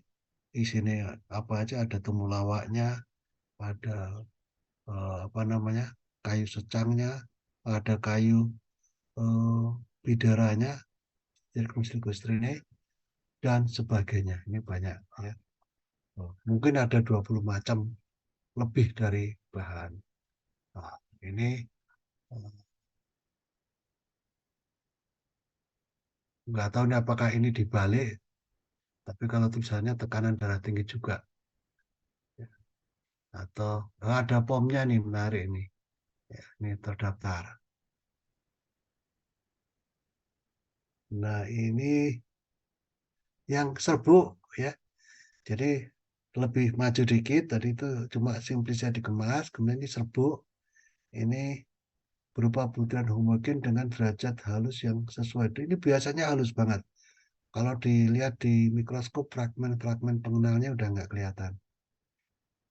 isinya apa aja, ada temulawaknya, ada apa namanya, kayu secangnya, ada kayu eh, bidaranya, Circumscribus dan sebagainya. Ini banyak ya. Mungkin ada 20 macam lebih dari bahan. Nah, ini nggak tahu nih apakah ini dibalik, tapi kalau tulisannya tekanan darah tinggi juga. Atau ada pomnya nih, menarik nih. Ya, ini terdaftar. Nah, ini yang serbuk ya. Jadi lebih maju dikit, tadi itu cuma simplisnya dikemas, kemudian ini serbuk. Ini berupa butiran homogen dengan derajat halus yang sesuai. Ini biasanya halus banget. Kalau dilihat di mikroskop, fragmen-fragmen pengenalnya udah nggak kelihatan.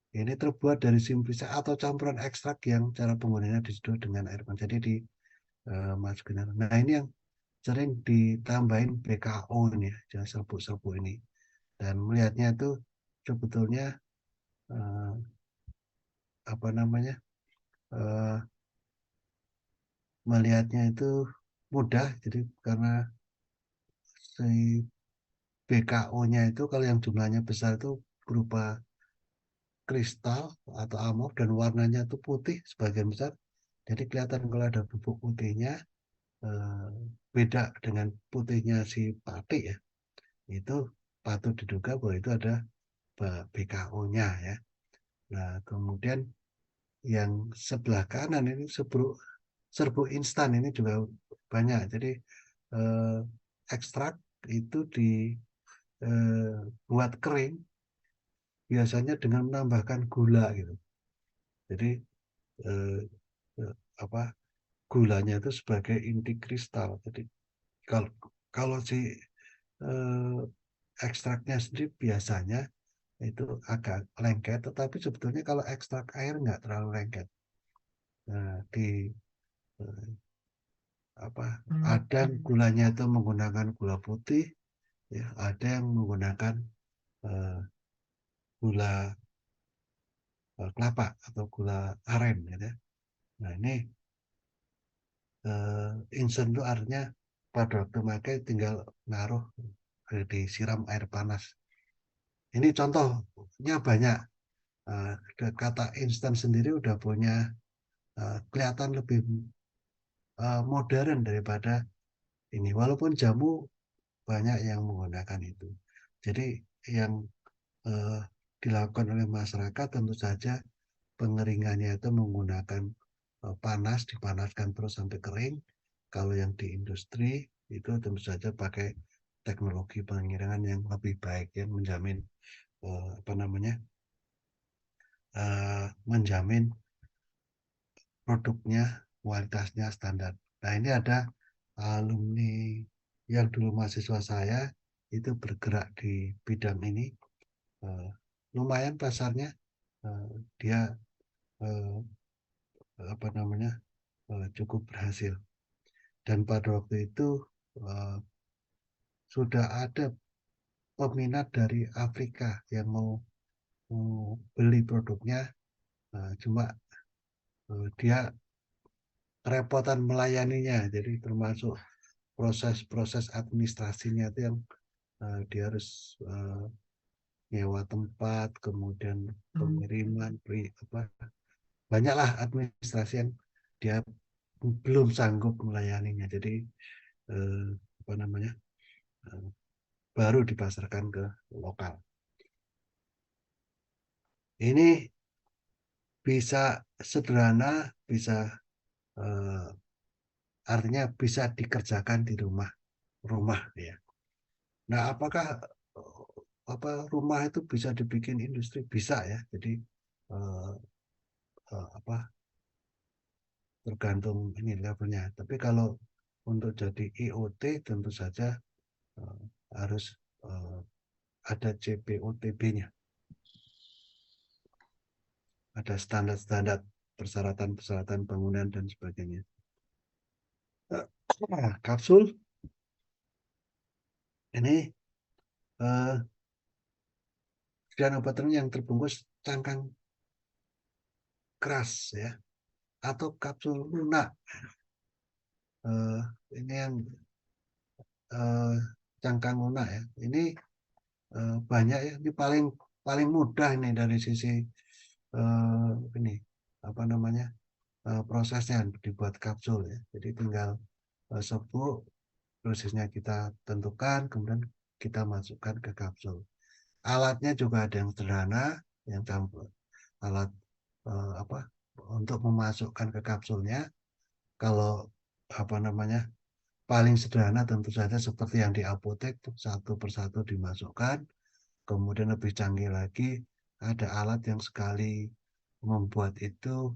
Ini terbuat dari simplisa atau campuran ekstrak yang cara penggunaannya disedot dengan air panas. Jadi dimasukin. Nah, ini yang sering ditambahin BKO ini ya, jangan serbuk-serbuk ini. Dan melihatnya itu sebetulnya eh, apa namanya, eh, melihatnya itu mudah. Jadi karena si BKO-nya itu kalau yang jumlahnya besar itu berupa kristal atau amorf dan warnanya itu putih sebagian besar. Jadi kelihatan kalau ada bubuk putihnya, eh, beda dengan putihnya si pati ya. Itu patut diduga bahwa itu ada BKO-nya ya. Nah, kemudian yang sebelah kanan ini serbuk serbuk instan ini juga banyak. Jadi eh, ekstrak itu dibuat kering biasanya dengan menambahkan gula gitu. Jadi eh, eh, apa gulanya itu sebagai inti kristal. Jadi kalau kalau si eh, ekstraknya sendiri biasanya itu agak lengket, tetapi sebetulnya kalau ekstrak air nggak terlalu lengket. Nah, eh, apa ada gulanya itu menggunakan gula putih, ya ada yang menggunakan eh, gula kelapa atau gula aren gitu ya. Nah, ini instan itu artinya pada waktu pakai tinggal naruh, disiram air panas. Ini contohnya banyak. Kata instan sendiri udah punya kelihatan lebih modern daripada ini. Walaupun jamu banyak yang menggunakan itu. Jadi yang eh, dilakukan oleh masyarakat tentu saja pengeringannya itu menggunakan panas, dipanaskan terus sampai kering. Kalau yang di industri itu tentu saja pakai teknologi pengeringan yang lebih baik yang menjamin apa namanya, menjamin produknya kualitasnya standar. Nah, ini ada alumni yang dulu mahasiswa saya itu bergerak di bidang ini. Eh, Lumayan pasarnya, dia eh, apa namanya, cukup berhasil. Dan pada waktu itu eh, sudah ada peminat dari Afrika yang mau beli produknya, cuma dia kerepotan melayaninya. Jadi termasuk proses-proses administrasinya itu yang dia harus nyewa tempat, kemudian pengiriman, apa, banyaklah administrasi yang dia belum sanggup melayaninya. Jadi eh, apa namanya, eh, baru dipasarkan ke lokal. Ini bisa sederhana, bisa eh, artinya bisa dikerjakan di rumah rumah ya. Nah, apakah apa rumah itu bisa dibikin industri? Bisa ya. Jadi eh, apa tergantung ini levelnya. Tapi kalau untuk jadi IoT tentu saja eh, harus eh, ada CPOTB-nya, ada standar-standar persyaratan-persyaratan bangunan dan sebagainya. Nah, kapsul ini obat yang terbungkus cangkang keras ya, atau kapsul lunak. Eh, ini yang eh, cangkang lunak ya. Ini banyak ya. Ini paling paling mudah ini dari sisi ini apa namanya, prosesnya dibuat kapsul ya. Jadi tinggal serbuk, dosisnya kita tentukan, kemudian kita masukkan ke kapsul. Alatnya juga ada yang sederhana, yang campur alat apa untuk memasukkan ke kapsulnya. Kalau apa namanya paling sederhana tentu saja seperti yang di apotek, satu persatu dimasukkan. Kemudian lebih canggih lagi, ada alat yang sekali membuat itu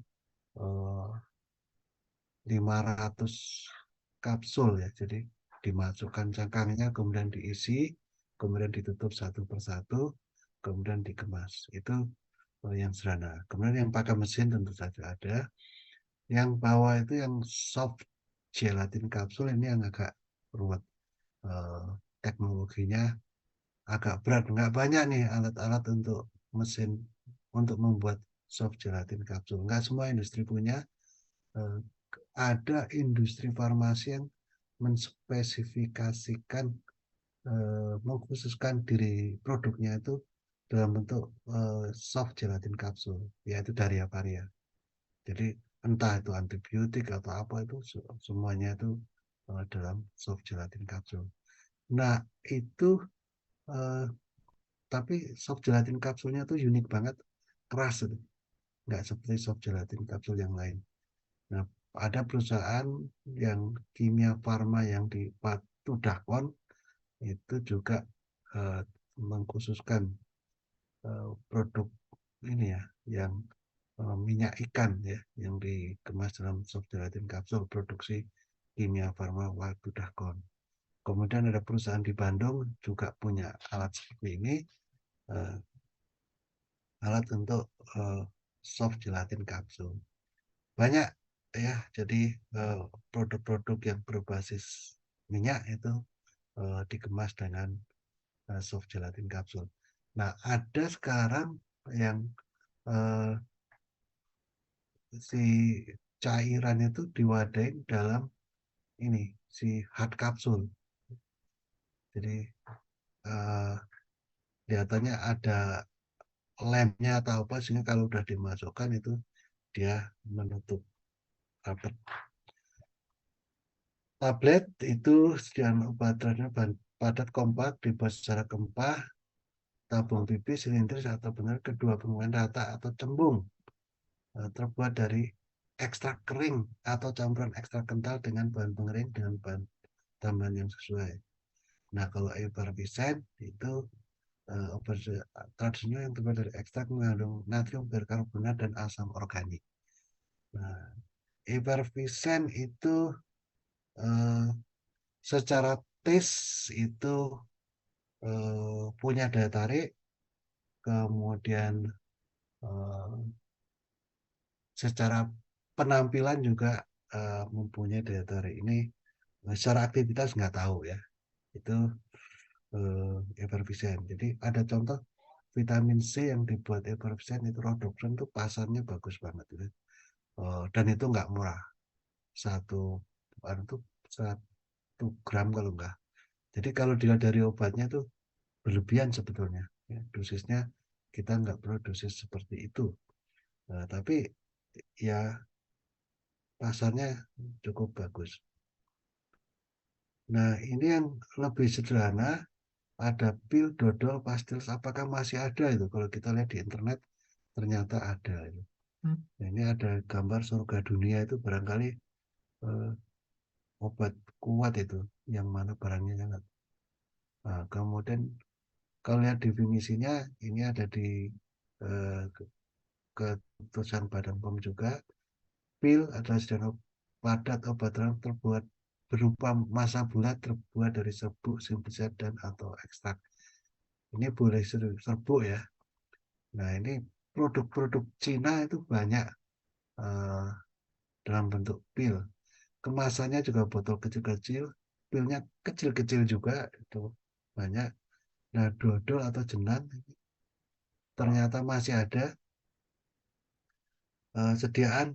500 kapsul ya. Jadi dimasukkan cangkangnya, kemudian diisi, kemudian ditutup satu persatu, kemudian dikemas. Itu yang sederhana. Kemudian yang pakai mesin tentu saja ada. Yang bawah itu yang soft gelatin kapsul, ini yang agak ruwet. Eh, Teknologinya agak berat. Nggak banyak nih alat-alat untuk mesin untuk membuat soft gelatin kapsul. Nggak semua industri punya. Eh, ada industri farmasi yang menspesifikasikan, mengkhususkan diri produknya itu dalam bentuk soft gelatin kapsul, yaitu dari Avaria. Jadi entah itu antibiotik atau apa itu semuanya itu dalam soft gelatin kapsul. Nah itu eh, tapi soft gelatin kapsulnya tuh unik banget, keras itu, nggak seperti soft gelatin kapsul yang lain. Nah, ada perusahaan yang kimia farma yang di Batu Dakon itu juga eh, mengkhususkan produk ini ya, yang minyak ikan ya, yang dikemas dalam soft gelatin kapsul produksi kimia farma Batu Dakon. Kemudian ada perusahaan di Bandung juga punya alat seperti ini, eh, alat untuk soft gelatin kapsul. Banyak ya, jadi produk-produk yang berbasis minyak itu dikemas dengan soft gelatin kapsul. Nah, ada sekarang yang eh, si cairan itu diwadahin dalam ini si hard kapsul. Jadi eh, kelihatannya ada lemnya atau apa, sehingga kalau udah dimasukkan itu dia menutup rapat. Tablet itu sediaan obat padat kompak dibuat secara gempah, tabung pipis silindris atau benar, kedua permukaan rata atau cembung, terbuat dari ekstrak kering atau campuran ekstrak kental dengan bahan pengering dengan bahan tambahan yang sesuai. Nah, kalau effervescent itu obat tradisional yang terbuat dari ekstrak mengandung natrium berkarbonat dan asam organik. Nah, effervescent itu eh, secara tes itu punya daya tarik, kemudian eh, secara penampilan juga mempunyai daya tarik. Ini secara aktivitas nggak tahu ya, itu effervescent. Jadi ada contoh vitamin C yang dibuat effervescent itu Rhodopsin, itu pasarnya bagus banget gitu. Dan itu nggak murah, satu itu 1 gram kalau enggak. Jadi kalau dilihat dari obatnya tuh berlebihan sebetulnya ya, dosisnya kita nggak perlu dosis seperti itu. Nah, tapi ya pasarnya cukup bagus. Nah, ini yang lebih sederhana, ada pil, dodol, pastil, apakah masih ada itu? Kalau kita lihat di internet, ternyata ada itu. Nah, ini ada gambar surga dunia, itu barangkali eh, obat kuat itu, yang mana barangnya sangat. Nah, kemudian kalau lihat definisinya, ini ada di eh, keputusan Badan POM juga. Pil adalah sejenis padat obat terbuat berupa massa bulat terbuat dari serbuk, simplisit, dan atau ekstrak. Ini boleh serbuk ya. Nah, ini produk-produk Cina itu banyak eh, dalam bentuk pil. Kemasannya juga botol kecil-kecil, pilnya kecil-kecil juga itu banyak. Nah, dodol atau jenang ternyata masih ada sediaan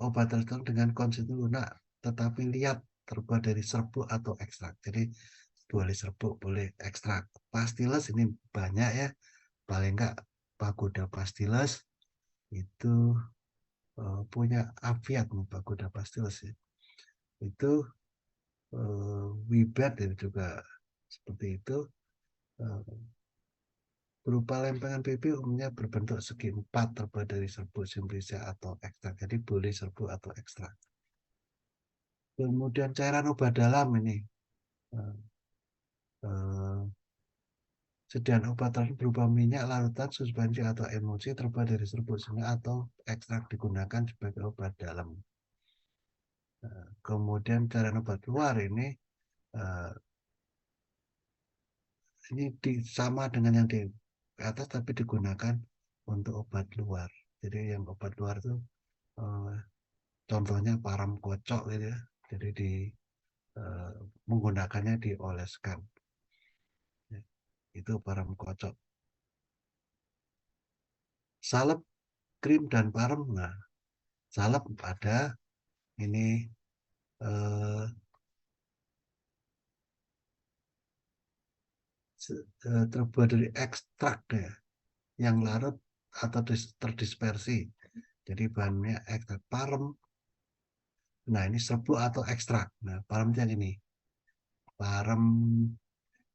obat tertentu dengan konsumsi lunak tetapi lihat, terbuat dari serbuk atau ekstrak. Jadi boleh serbuk, boleh ekstrak. Pastiles ini banyak ya, paling enggak Pagoda Pastiles itu punya Afiat nih, Pagoda Pastiles ya. Itu Wibet itu juga seperti itu. Berupa lempengan pipi umumnya berbentuk segi empat terbuat dari serbuk simplicia atau ekstrak. Jadi boleh serbuk atau ekstrak. Kemudian cairan obat dalam ini. Eh, eh, Sediaan obat tersebut berupa minyak, larutan, suspensi, atau emulsi terbuat dari serbuk sungai atau ekstrak digunakan sebagai obat dalam. Kemudian cairan obat luar ini sama dengan yang di atas tapi digunakan untuk obat luar. Jadi yang obat luar itu eh, contohnya param kocok gitu ya. Jadi eh, menggunakannya dioleskan. Ya, itu param kocok. Salep, krim dan parem. Nah, salep ada ini eh, terbuat dari ekstrak ya, yang larut atau terdispersi. Jadi bahannya ekstrak parem. Nah, ini serbuk atau ekstrak. Nah, paremnya ini. Parem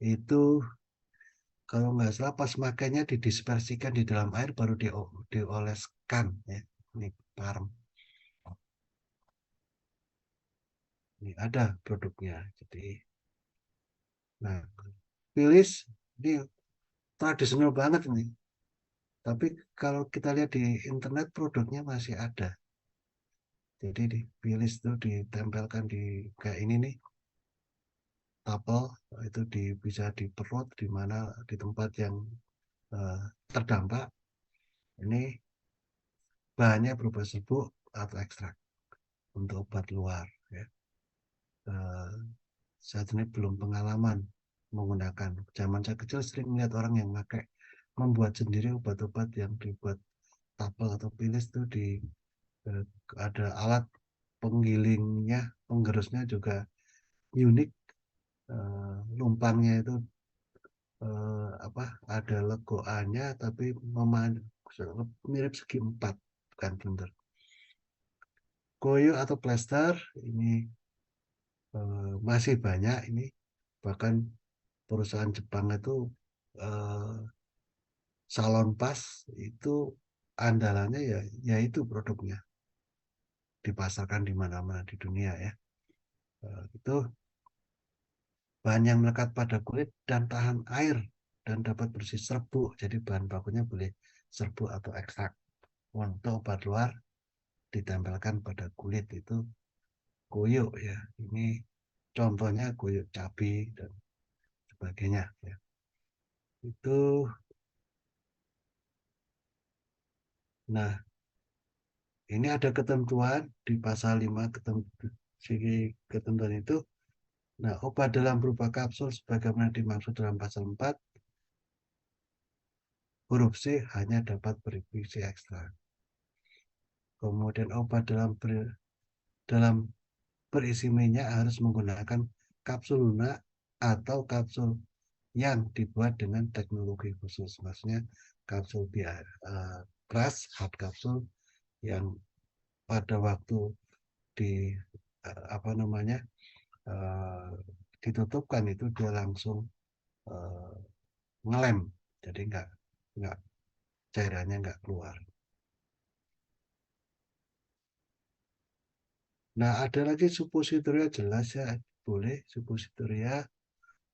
itu kalau nggak salah pas makainya didispersikan di dalam air baru dioleskan ya. Ini parem. Ini ada produknya. Jadi, nah, Philips ini tradisional banget ini. Tapi kalau kita lihat di internet produknya masih ada. Jadi di Philips itu ditempelkan di kayak ini nih, tapel itu bisa di perut di mana di tempat yang eh, terdampak. Ini bahannya berupa serbuk atau ekstrak untuk obat luar. Ya. Eh, saat ini belum pengalaman menggunakan. Zaman saya kecil sering melihat orang yang pakai membuat sendiri obat-obat yang dibuat tapel atau pilis itu eh, ada alat penggilingnya, penggerusnya juga unik. Lumpangnya itu apa ada legoannya tapi mirip segi empat, bukan bener. Koyo atau plester ini masih banyak ini, bahkan perusahaan Jepang itu eh, salon pas itu andalannya ya yaitu produknya dipasarkan di mana-mana di dunia ya. Itu bahan yang melekat pada kulit dan tahan air dan dapat bersih serbuk. Jadi bahan bakunya boleh serbuk atau ekstrak. Untuk obat luar ditempelkan pada kulit itu kuyuk ya. Ini contohnya kuyuk cabai dan sebagainya ya. Itu nah ini ada ketentuan di pasal 5 ketentuan itu. Nah, obat dalam berupa kapsul sebagaimana dimaksud dalam pasal 4 huruf C hanya dapat berisi ekstra. Kemudian obat dalam berisi minyak harus menggunakan kapsul lunak atau kapsul yang dibuat dengan teknologi khusus. Maksudnya kapsul biar keras, hard kapsul yang pada waktu di apa namanya uh, ditutupkan itu dia langsung uh, ngelem, jadi nggak cairannya nggak keluar. Nah, ada lagi suppositoria jelas ya boleh suppositoria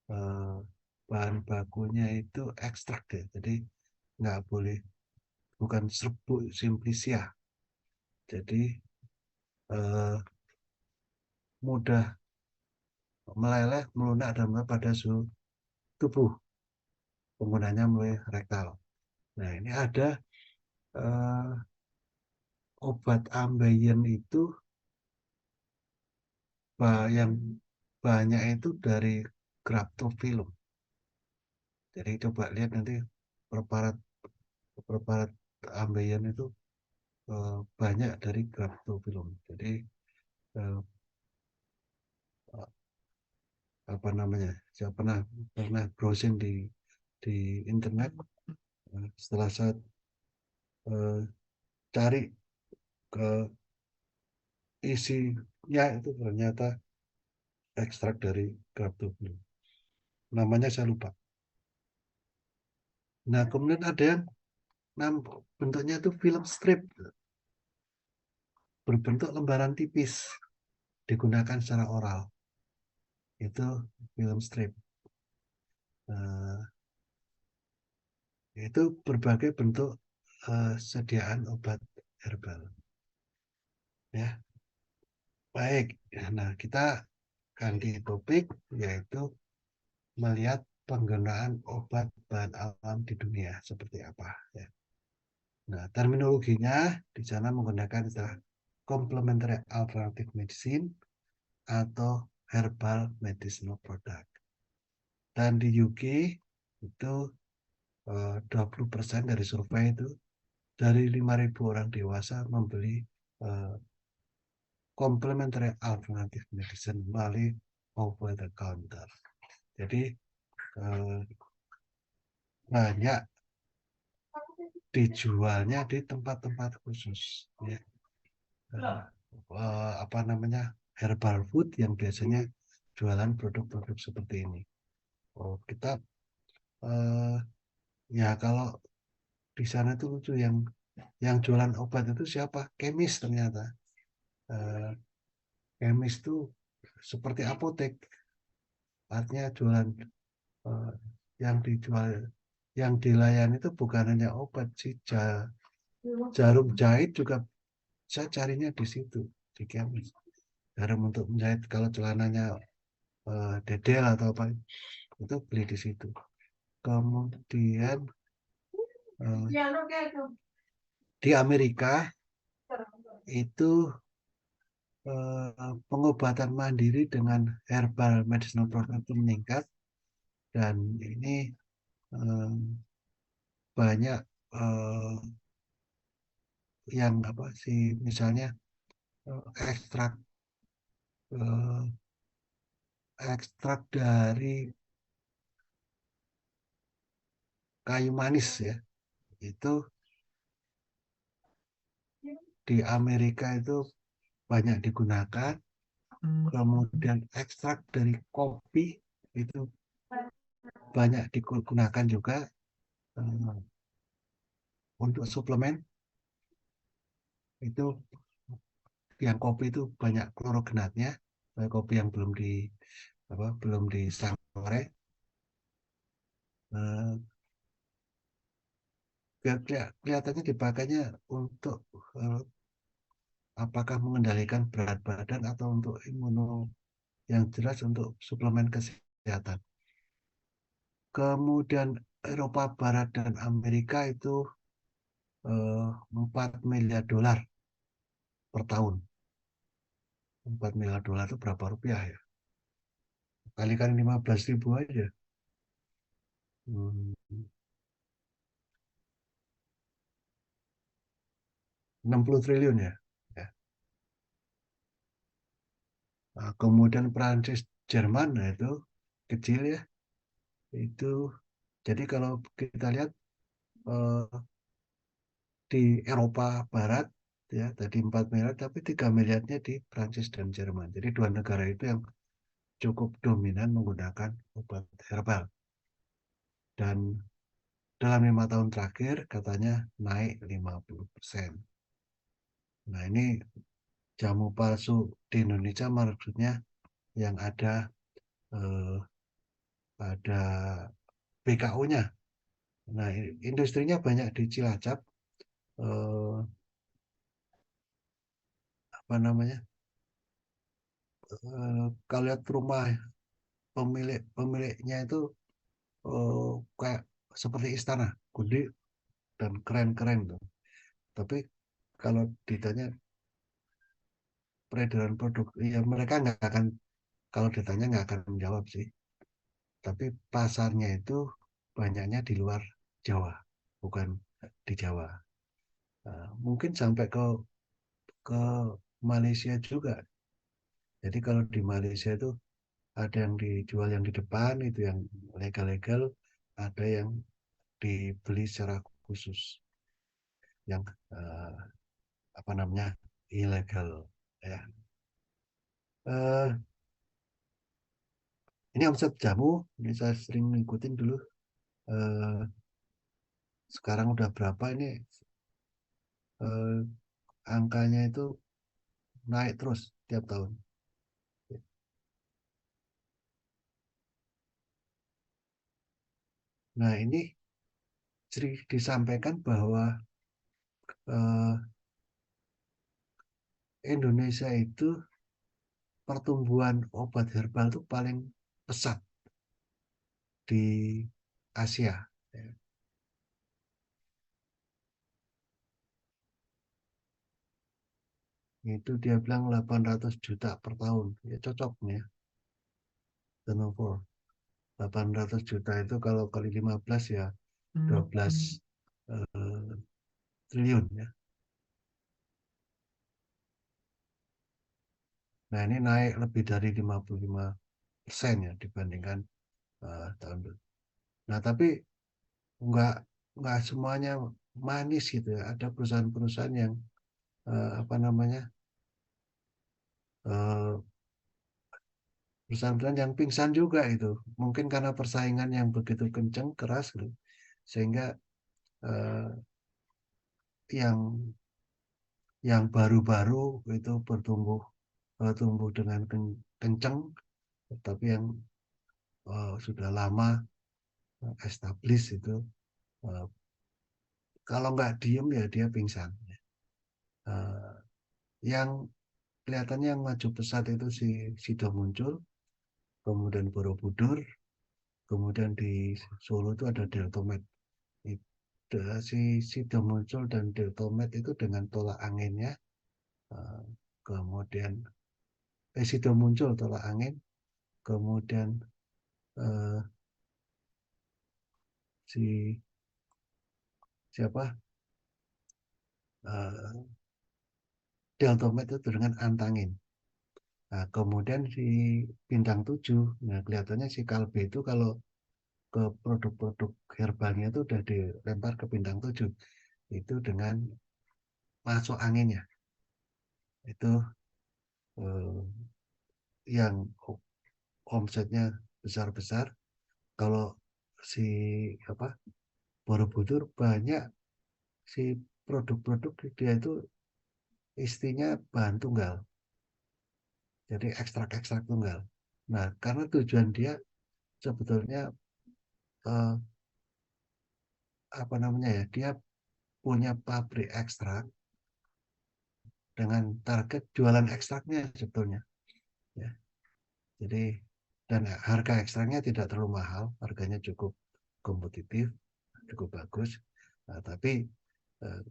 eh, bahan bakunya itu ekstrak ya, jadi nggak boleh bukan serbuk simplicia. Jadi eh, mudah meleleh, melunak dan pada suhu tubuh penggunanya melalui rektal. Nah, ini ada eh, obat ambeien itu yang banyak itu dari graptofilum. Jadi coba lihat nanti preparat preparat ambeien itu banyak dari graptofilum. Jadi eh, apa namanya? Saya pernah pernah browsing di internet. Setelah saya eh, cari ke isinya itu ternyata ekstrak dari Krabtublu. Namanya saya lupa. Nah, kemudian ada yang bentuknya itu film strip, berbentuk lembaran tipis, digunakan secara oral. Itu film strip. Itu berbagai bentuk sediaan obat herbal. Ya, baik. Nah, kita ganti topik, yaitu melihat penggunaan obat bahan alam di dunia seperti apa. Ya. Nah, terminologinya di sana menggunakan istilah complementary alternative medicine atau herbal medicinal product. Dan di UK itu 20% dari survei itu dari 5.000 orang dewasa membeli complementary alternative medicine melalui over the counter. Jadi banyak dijualnya di tempat-tempat khusus. Ya. Apa namanya, herbal food yang biasanya jualan produk-produk seperti ini. Oh, kita ya kalau di sana itu lucu, yang jualan obat itu siapa? Kemis ternyata. Kemis itu seperti apotek, artinya jualan eh, yang dijual, yang dilayani itu bukan hanya obat sih, jarum jahit juga saya carinya di situ, di kemis. Jarum untuk menjahit kalau celananya dedel atau apa, itu beli di situ. Kemudian di Amerika itu pengobatan mandiri dengan herbal medicinal product itu meningkat, dan ini banyak yang apa sih, misalnya ekstrak eh, ekstrak dari kayu manis ya, itu di Amerika itu banyak digunakan. Kemudian ekstrak dari kopi itu banyak digunakan juga untuk suplemen. Itu yang kopi itu banyak klorogenatnya, kopi yang belum disangrai. Kelihatannya dipakainya untuk apakah mengendalikan berat badan atau untuk imuno, yang jelas untuk suplemen kesehatan. Kemudian Eropa Barat dan Amerika itu 4 miliar dolar per tahun. 4 miliar dolar itu berapa rupiah ya? Kalikan 15.000 aja. 60 triliun ya. Ya. Nah, kemudian Prancis, Jerman, nah itu kecil ya. Itu jadi kalau kita lihat eh, di Eropa Barat ya tadi 4 miliar, tapi 3 miliarnya di Prancis dan Jerman. Jadi dua negara itu yang cukup dominan menggunakan obat herbal. Dan dalam 5 tahun terakhir katanya naik 50%. Nah, ini jamu palsu di Indonesia maksudnya yang eh, ada BKO-nya. Nah, industrinya banyak di Cilacap. Eh, apa namanya? Kalau lihat rumah pemiliknya itu kayak seperti istana, gede dan keren-keren tuh. Tapi kalau ditanya peredaran produk, ya mereka nggak akan, kalau ditanya nggak akan menjawab sih. Tapi pasarnya itu banyaknya di luar Jawa, bukan di Jawa. Nah, mungkin sampai ke Malaysia juga. Jadi kalau di Malaysia itu ada yang dijual yang di depan itu yang legal-legal, ada yang dibeli secara khusus yang apa namanya, ilegal ya. Ini omset jamu, ini saya sering ngikutin dulu. Eh, Sekarang udah berapa ini, eh, angkanya itu naik terus tiap tahun. Nah ini disampaikan bahwa eh, Indonesia itu pertumbuhan obat herbal itu paling pesat di Asia. Ya. Itu dia bilang 800 juta per tahun. Ya cocok nih ya, turnover. 800 juta itu kalau kali 15 ya 12 eh, triliun ya. Nah ini naik lebih dari 55% ya dibandingkan tahun dulu. Nah tapi nggak nggak semuanya manis gitu ya. Ada perusahaan-perusahaan yang apa namanya, eh, perusahaan-perusahaan yang pingsan juga itu. Mungkin karena persaingan yang begitu kencang keras gitu. Sehingga eh, yang baru-baru itu tumbuh dengan kencang, tapi yang sudah lama established itu, eh, kalau nggak diem ya dia pingsan. Eh, yang kelihatannya yang maju pesat itu si Sido Muncul, kemudian Borobudur, kemudian di Solo itu ada Deltomed. Si Sido Muncul dan Deltomed itu dengan tolak anginnya, eh, kemudian Sido Muncul tolak angin, kemudian eh, si siapa, eh, Deltomed itu dengan antangin. Nah, kemudian si bintang 7, nah kelihatannya si Kalbe itu kalau ke produk-produk herbalnya itu udah dilempar ke bintang 7 itu dengan masuk anginnya itu, eh, yang omsetnya besar-besar. Kalau si apa, Borobudur banyak si produk-produk dia itu istinya bahan tunggal, jadi ekstrak-ekstrak tunggal. Nah karena tujuan dia sebetulnya eh, apa namanya ya, dia punya pabrik ekstrak dengan target jualan ekstraknya sebetulnya ya. Jadi dan harga ekstraknya tidak terlalu mahal, harganya cukup kompetitif, cukup bagus. Nah, tapi eh,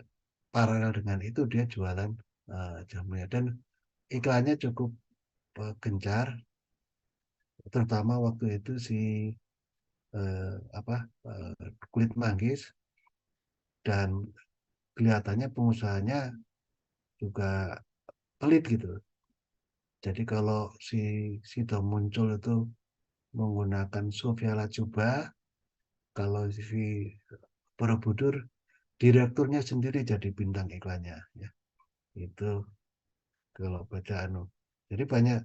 paralel dengan itu dia jualan jamunya dan iklannya cukup gencar, terutama waktu itu si apa, kulit manggis, dan kelihatannya pengusahanya juga pelit gitu. Jadi kalau si Sido Muncul itu menggunakan Sofia Lajuba, kalau si Borobudur direkturnya sendiri jadi bintang iklannya ya. Itu kalau baca anu. Jadi banyak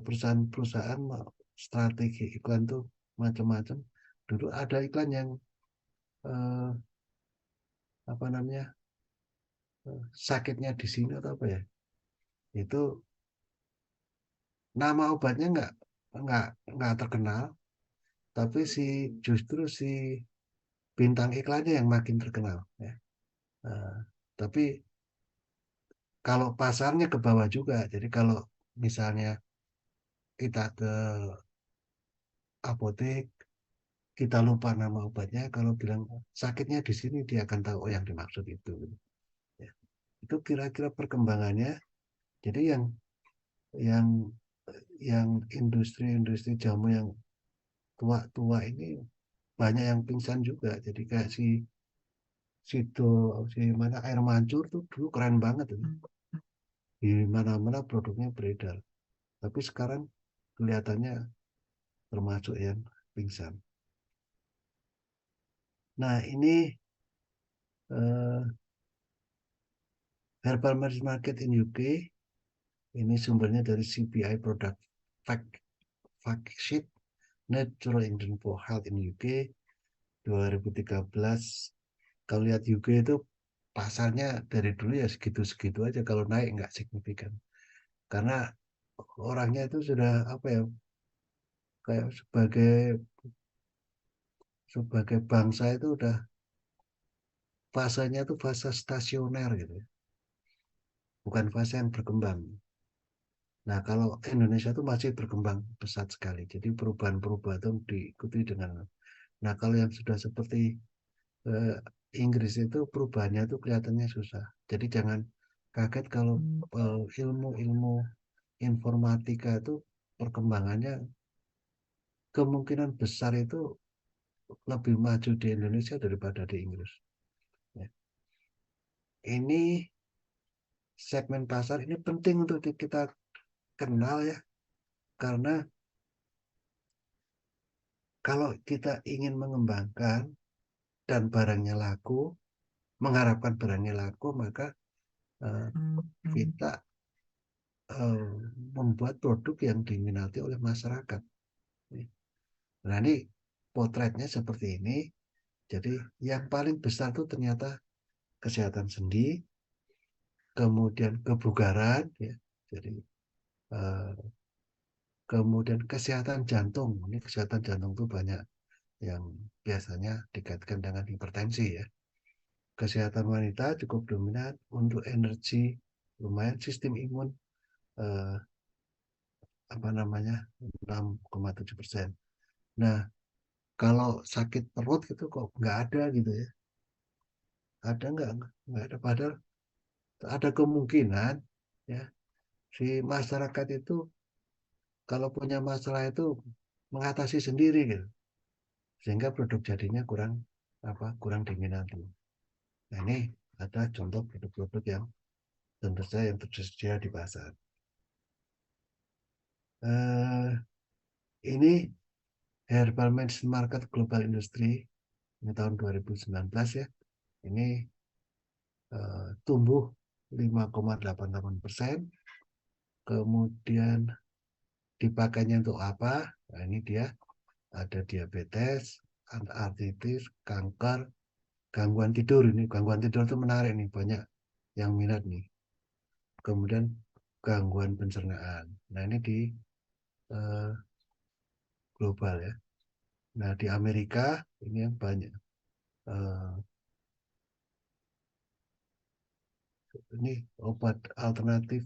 perusahaan-perusahaan strategi iklan tuh macam-macam. Dulu ada iklan yang eh, apa namanya, sakitnya di sini atau apa ya? Itu nama obatnya nggak nggak terkenal, tapi justru si bintang iklannya yang makin terkenal ya. Eh, tapi kalau pasarnya ke bawah juga. Jadi kalau misalnya kita ke apotek, kita lupa nama obatnya, kalau bilang sakitnya di sini dia akan tahu oh yang dimaksud itu ya. Itu kira-kira perkembangannya. Jadi yang yang industri-industri jamu yang tua-tua ini banyak yang pingsan juga. Jadi kayak situ si mana air mancur tuh dulu keren banget tuh. Di mana-mana produknya beredar. Tapi sekarang kelihatannya termasuk yang pingsan. Nah ini Herbal Market in UK, ini sumbernya dari CPI Product Fact Sheet. Natural Engine for Health in UK 2013. Kalau lihat UK itu pasarnya dari dulu ya segitu-segitu aja, kalau naik nggak signifikan. Karena orangnya itu sudah apa ya, kayak sebagai bangsa itu udah fasenya tuh fase stasioner gitu ya, bukan fase yang berkembang. Nah, kalau Indonesia itu masih berkembang pesat sekali. Jadi perubahan-perubahan itu diikuti dengan. Nah, kalau yang sudah seperti eh, Inggris itu perubahannya itu kelihatannya susah. Jadi jangan kaget kalau ilmu-ilmu informatika itu perkembangannya kemungkinan besar itu lebih maju di Indonesia daripada di Inggris. Ya. Ini segmen pasar ini penting untuk kita kenal ya, karena kalau kita ingin mengembangkan dan barangnya laku, mengharapkan barangnya laku, maka uh, kita membuat produk yang diminati oleh masyarakat. Nah, ini potretnya seperti ini. Jadi yang paling besar itu ternyata kesehatan sendi, kemudian kebugaran, ya. Jadi uh, kemudian kesehatan jantung. Ini kesehatan jantung itu banyak yang biasanya dikaitkan dengan hipertensi ya. Kesehatan wanita cukup dominan, untuk energi lumayan, sistem imun eh, apa namanya 6,7%. Nah, kalau sakit perut itu kok nggak ada gitu ya. Ada nggak ada. Padahal ada kemungkinan ya si masyarakat itu kalau punya masalah itu mengatasi sendiri gitu. Sehingga produk jadinya kurang diminati. Nah, ini ada contoh produk-produk yang tentu saja yang tersedia di pasar. Eh, ini Herbal Medicine Market Global Industry ini tahun 2019 ya. Ini tumbuh 5,88%. Kemudian dipakainya untuk apa? Nah, ini dia ada diabetes, artritis, kanker, gangguan tidur. Ini gangguan tidur itu menarik nih, banyak yang minat nih. Kemudian gangguan pencernaan. Nah, ini di uh, global ya. Nah, di Amerika ini yang banyak. Uh, ini obat alternatif,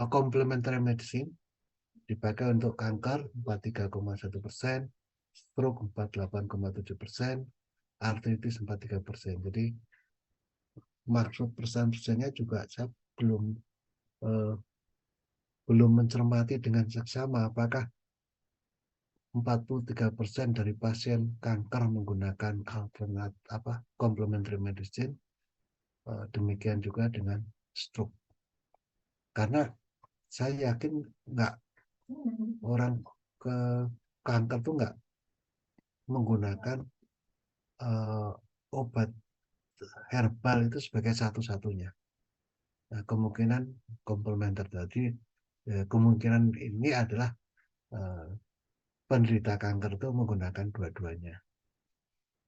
complementary medicine dipakai untuk kanker 43,1%, stroke 48,7%, artritis 43%. Jadi maksud persen-persennya juga saya belum eh, belum mencermati dengan seksama apakah 43% dari pasien kanker menggunakan alternatif complementary medicine, demikian juga dengan stroke. Karena saya yakin nggak orang ke kanker tuh nggak menggunakan uh, obat herbal itu sebagai satu-satunya. Nah, kemungkinan komplementer tadi, kemungkinan ini adalah uh, penderita kanker itu menggunakan dua-duanya.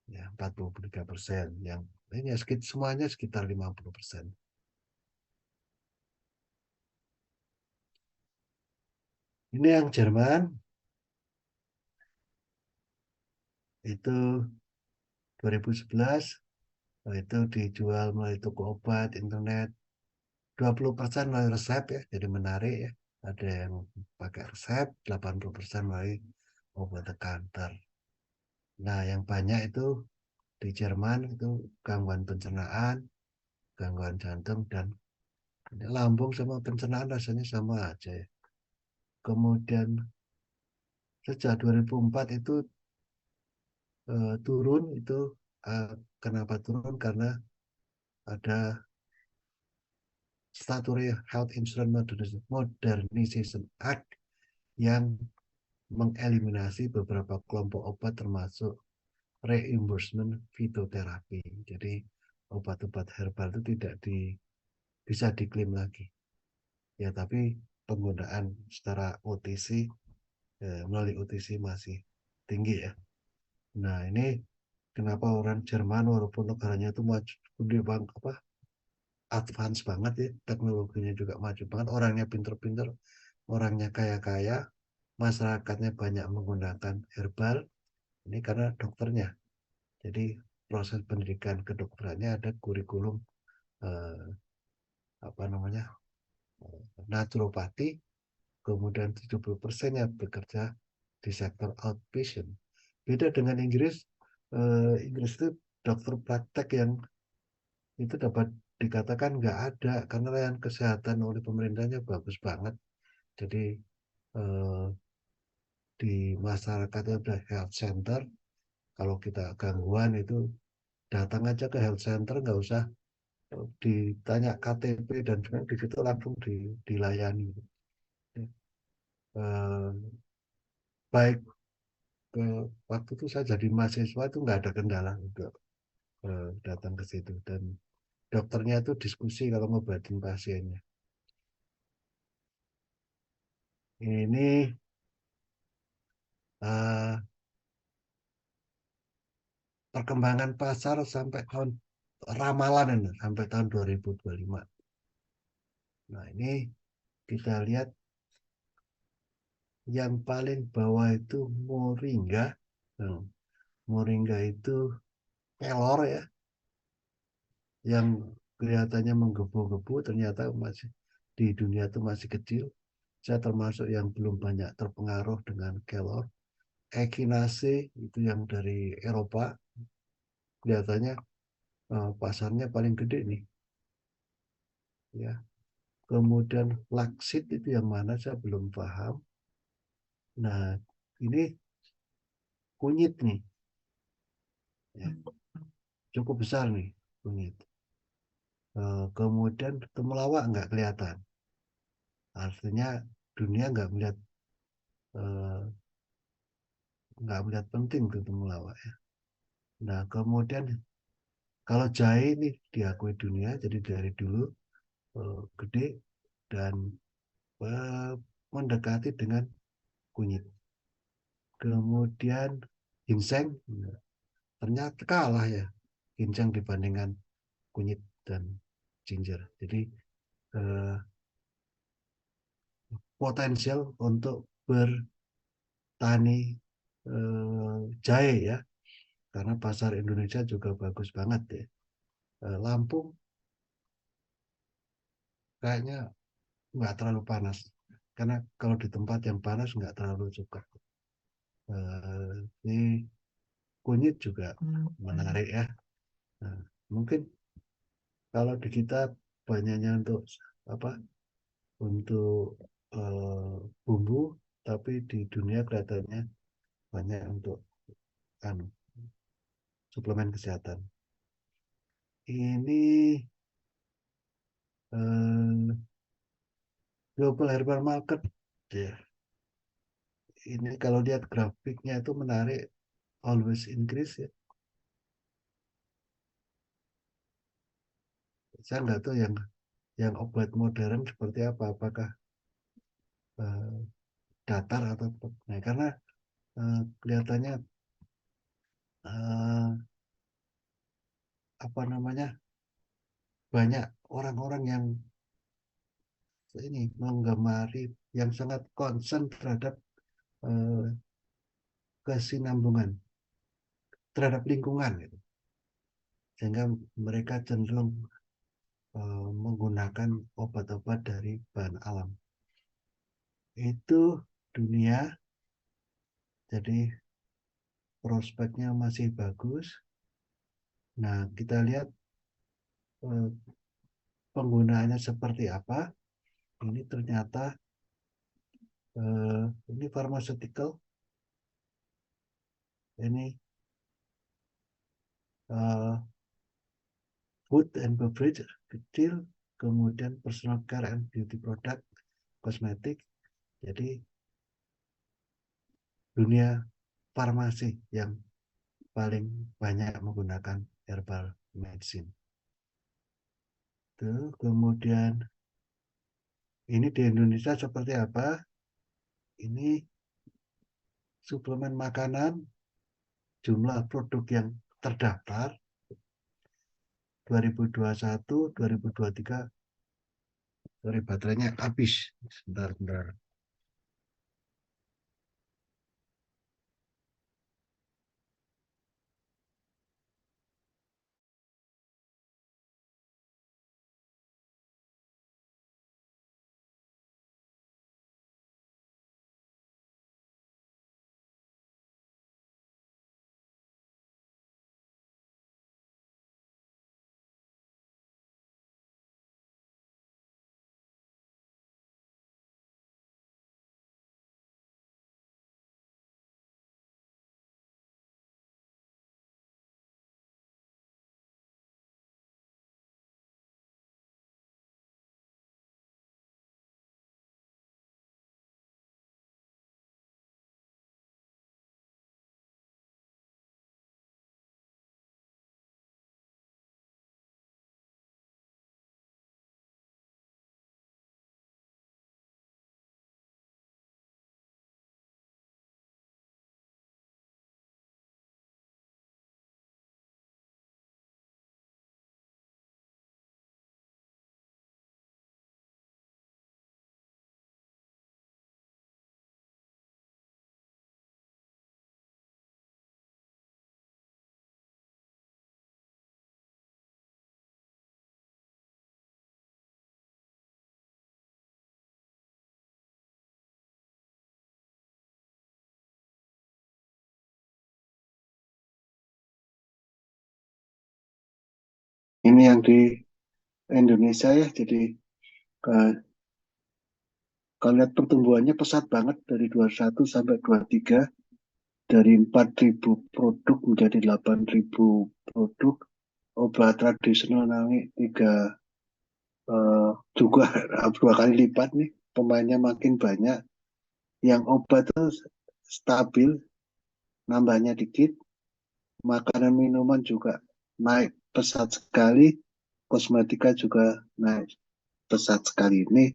Ya, 43%. Yang ini semuanya sekitar 50%. Ini yang Jerman, itu 2011, itu dijual melalui toko obat, internet, 20% melalui resep ya, jadi menarik ya. Ada yang pakai resep, 80% melalui obat kanker. Nah, yang banyak itu di Jerman itu gangguan pencernaan, gangguan jantung, dan lambung sama pencernaan rasanya sama aja ya. Kemudian sejak 2004 itu turun itu, kenapa turun? Karena ada Statutory Health Insurance Modernization Act yang mengeliminasi beberapa kelompok obat termasuk reimbursement fitoterapi. Jadi obat-obat herbal itu tidak bisa diklaim lagi. Ya, tapi penggunaan secara OTC, melalui OTC masih tinggi ya. Nah, ini kenapa orang Jerman walaupun negaranya itu maju, gede banget, apa, advance banget ya, teknologinya juga maju banget, orangnya pinter-pinter, orangnya kaya-kaya, masyarakatnya banyak menggunakan herbal, ini karena dokternya. Jadi proses pendidikan kedokterannya ada kurikulum eh, apa namanya, naturopati, kemudian 70% yang bekerja di sektor outpatient. Beda dengan Inggris, Inggris itu dokter praktek yang itu dapat dikatakan nggak ada karena layanan kesehatan oleh pemerintahnya bagus banget. Jadi eh, di masyarakat ada health center. Kalau kita gangguan itu datang aja ke health center, nggak usah ditanya KTP dan di situ langsung dilayani. Eh, baik ke waktu itu saya jadi mahasiswa itu nggak ada kendala untuk datang ke situ, dan dokternya itu diskusi kalau ngobatin pasiennya. Ini uh, perkembangan pasar sampai tahun ramalan ini sampai tahun 2025. Nah, ini kita lihat yang paling bawah itu moringa. Hmm, moringa itu kelor ya, yang kelihatannya menggebu-gebu ternyata masih di dunia itu masih kecil. Saya termasuk yang belum banyak terpengaruh dengan kelor. Echinacea itu yang dari Eropa, kelihatannya pasarnya paling gede nih ya. Kemudian laksit itu yang mana saya belum paham. Nah, ini kunyit nih ya, cukup besar nih kunyit. Kemudian temulawak nggak kelihatan, artinya dunia eh, nggak melihat penting ke temulawak ya. Nah, kemudian kalau jahe ini diakui dunia, jadi dari dulu gede dan eh, mendekati dengan kunyit. Kemudian ginseng, nah, ternyata kalah ya ginseng dibandingkan kunyit dan ginger. Jadi eh, potensial untuk bertani jahe ya, karena pasar Indonesia juga bagus banget ya. Lampung kayaknya nggak terlalu panas, karena kalau di tempat yang panas nggak terlalu suka. Ini kunyit juga menarik ya. Nah, mungkin kalau di kita banyaknya untuk apa? Untuk bumbu, tapi di dunia kelihatannya banyak untuk anu, suplemen kesehatan. Ini eh, global herbal market ya. Ini kalau lihat grafiknya itu menarik, always increase ya. Saya nggak tahu yang obat modern seperti apa, apakah eh, datar atau nah, karena kelihatannya eh, apa namanya, banyak orang-orang yang ini menggemari, yang sangat concern terhadap eh, kesinambungan terhadap lingkungan gitu. Sehingga mereka cenderung menggunakan obat-obat dari bahan alam. Itu dunia, jadi prospeknya masih bagus. Nah, kita lihat eh, penggunaannya seperti apa. Ini ternyata ini pharmaceutical, ini eh, food and beverage kecil, kemudian personal care and beauty product, kosmetik. Jadi dunia farmasi yang paling banyak menggunakan herbal medicine. Tuh, kemudian ini di Indonesia seperti apa? Ini suplemen makanan, jumlah produk yang terdaftar 2021, 2023. Sorry, baterainya habis. Sebentar. Ini yang di Indonesia ya, jadi kalau lihat pertumbuhannya pesat banget dari 21 sampai 23, dari 4.000 produk menjadi 8.000 produk. Obat tradisional naik juga 2 kali lipat nih, pemainnya makin banyak. Yang obat itu stabil, nambahnya dikit. Makanan minuman juga naik pesat sekali, kosmetika juga naik pesat sekali. Ini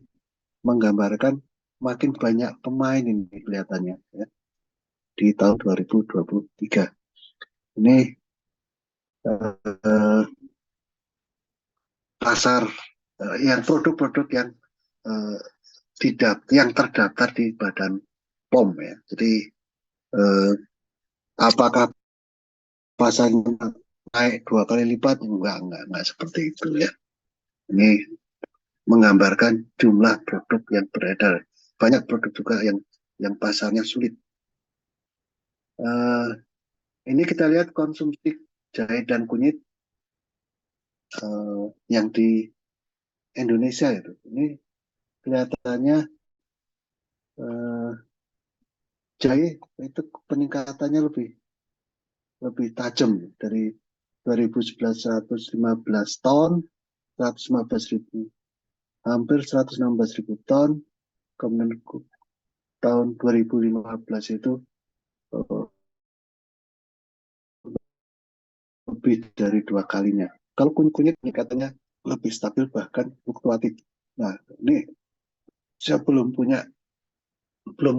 menggambarkan makin banyak pemain ini kelihatannya ya, di tahun 2023. Ini eh, pasar yang produk-produk yang eh, yang terdaftar di Badan POM ya. Jadi eh, apakah pasarnya naik 2 kali lipat? Enggak seperti itu ya. Ini menggambarkan jumlah produk yang beredar. Banyak produk juga yang pasarnya sulit. Ini kita lihat konsumsi jahe dan kunyit yang di Indonesia itu. Ini kelihatannya jahe itu peningkatannya lebih tajam dari 2011 115 ton, 115.000, hampir 116.000 ton. Kemudian tahun 2015 itu lebih dari 2 kalinya. Kalau kunyit peningkatannya lebih stabil, bahkan fluktuatif. Nah, ini saya belum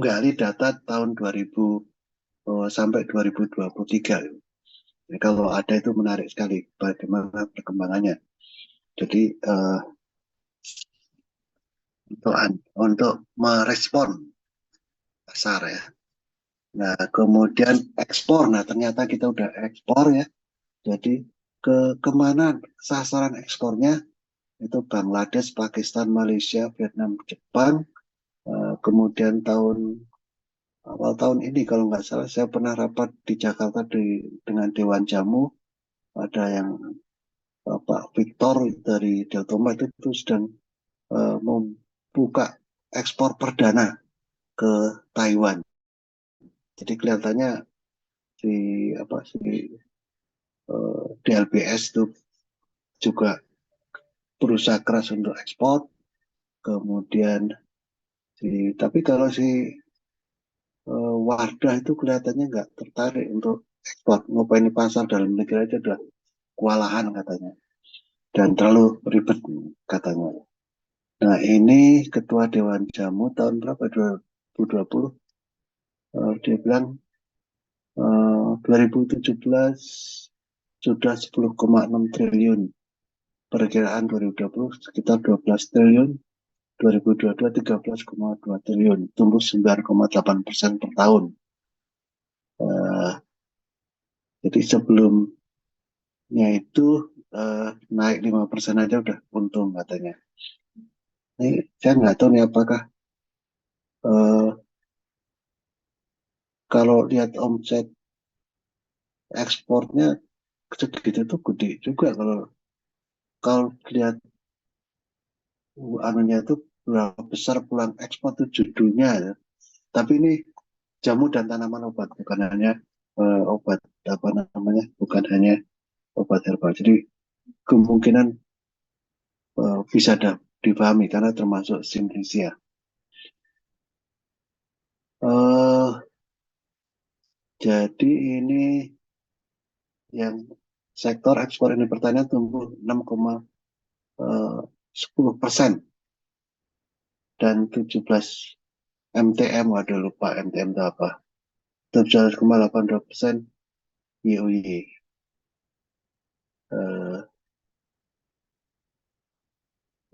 gali data tahun 2000 sampai 2023. Jadi kalau ada itu menarik sekali bagaimana perkembangannya. Jadi untuk merespon pasar ya. Nah, kemudian ekspor. Nah, ternyata kita udah ekspor ya. Jadi kemana sasaran ekspornya? Itu Bangladesh, Pakistan, Malaysia, Vietnam, Jepang. Kemudian awal tahun ini kalau nggak salah saya pernah rapat di Jakarta dengan Dewan Jamu. Ada yang Pak Victor dari Deltoma itu sedang membuka ekspor perdana ke Taiwan. Jadi kelihatannya si DLBS itu juga berusaha keras untuk ekspor. Kemudian tapi kalau si Wardah itu kelihatannya nggak tertarik untuk ekspor. Ngapain pasar dalam negeri aja udah kewalahan katanya. Dan terlalu ribet katanya. Nah, ini Ketua Dewan Jamu tahun berapa? 2020. Dia bilang 2017 sudah 10,6 triliun. Perkiraan 2020 sekitar 12 triliun. 2022 13,2 triliun, tumbuh 9,8% per tahun. Jadi sebelumnya itu naik 5% aja udah untung katanya. Ini saya nggak tahu nih apakah kalau lihat omset ekspornya segitu tuh gede juga kalau lihat anunya itu berapa besar pulang ekspor tuh judulnya ya. Tapi ini jamu dan tanaman obat, bukan hanya obat apa namanya, bukan hanya obat herbal. Jadi kemungkinan bisa dipahami karena termasuk simplisia. Jadi ini yang sektor ekspor ini pertanian tumbuh 6,10% dan 17 MTM, waduh lupa MTM itu apa, 17,82% YoY.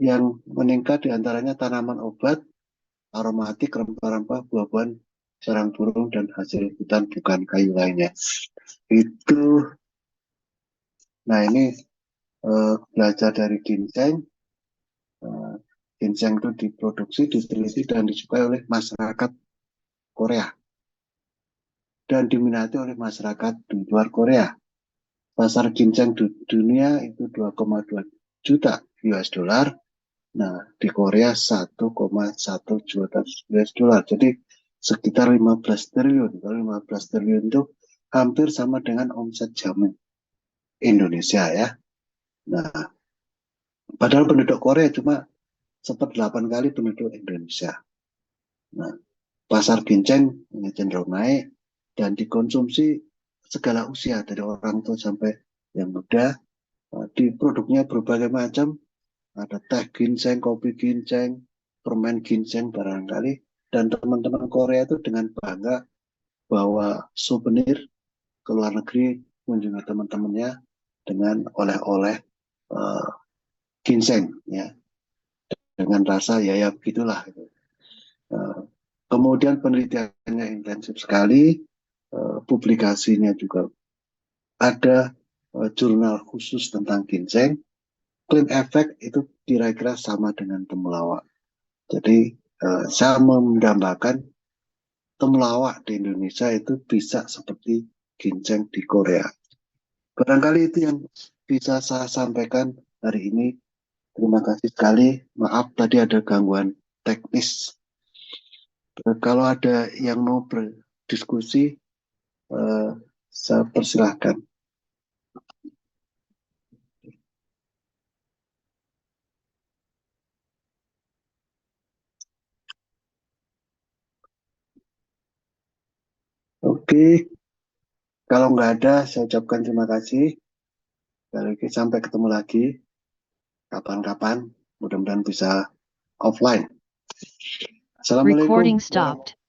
Yang meningkat diantaranya tanaman obat, aromatik, rempah-rempah, buah-buahan, sarang burung, dan hasil hutan bukan kayu lainnya. Itu, nah ini belajar dari ginseng. Ginseng itu diproduksi, diteliti, dan disukai oleh masyarakat Korea dan diminati oleh masyarakat di luar Korea. Pasar ginseng di dunia itu 2,2 juta US dollar. Nah, di Korea 1,1 juta US dollar. Jadi sekitar 15 triliun. Kalau 15 triliun itu hampir sama dengan omset jamu Indonesia ya. Nah, padahal penduduk Korea cuma 1/8 kali penduduk Indonesia. Nah, pasar ginseng cenderung naik dan dikonsumsi segala usia dari orang tua sampai yang muda. Di produknya berbagai macam, ada teh ginseng, kopi ginseng, permen ginseng barangkali, dan teman-teman Korea itu dengan bangga bawa souvenir ke luar negeri mengunjungi teman-temannya dengan oleh-oleh ginseng ya, dengan rasa ya begitulah. Kemudian penelitiannya intensif sekali, publikasinya juga ada, jurnal khusus tentang ginseng. Klaim efek itu kira-kira sama dengan temulawak. Jadi saya mendambakan temulawak di Indonesia itu bisa seperti ginseng di Korea. Barangkali itu yang bisa saya sampaikan hari ini. Terima kasih sekali. Maaf tadi ada gangguan teknis. Kalau ada yang mau berdiskusi, saya persilahkan. Oke, kalau nggak ada, saya ucapkan terima kasih. Sampai ketemu lagi kapan-kapan. Mudah-mudahan bisa offline. Assalamualaikum. Recording stopped.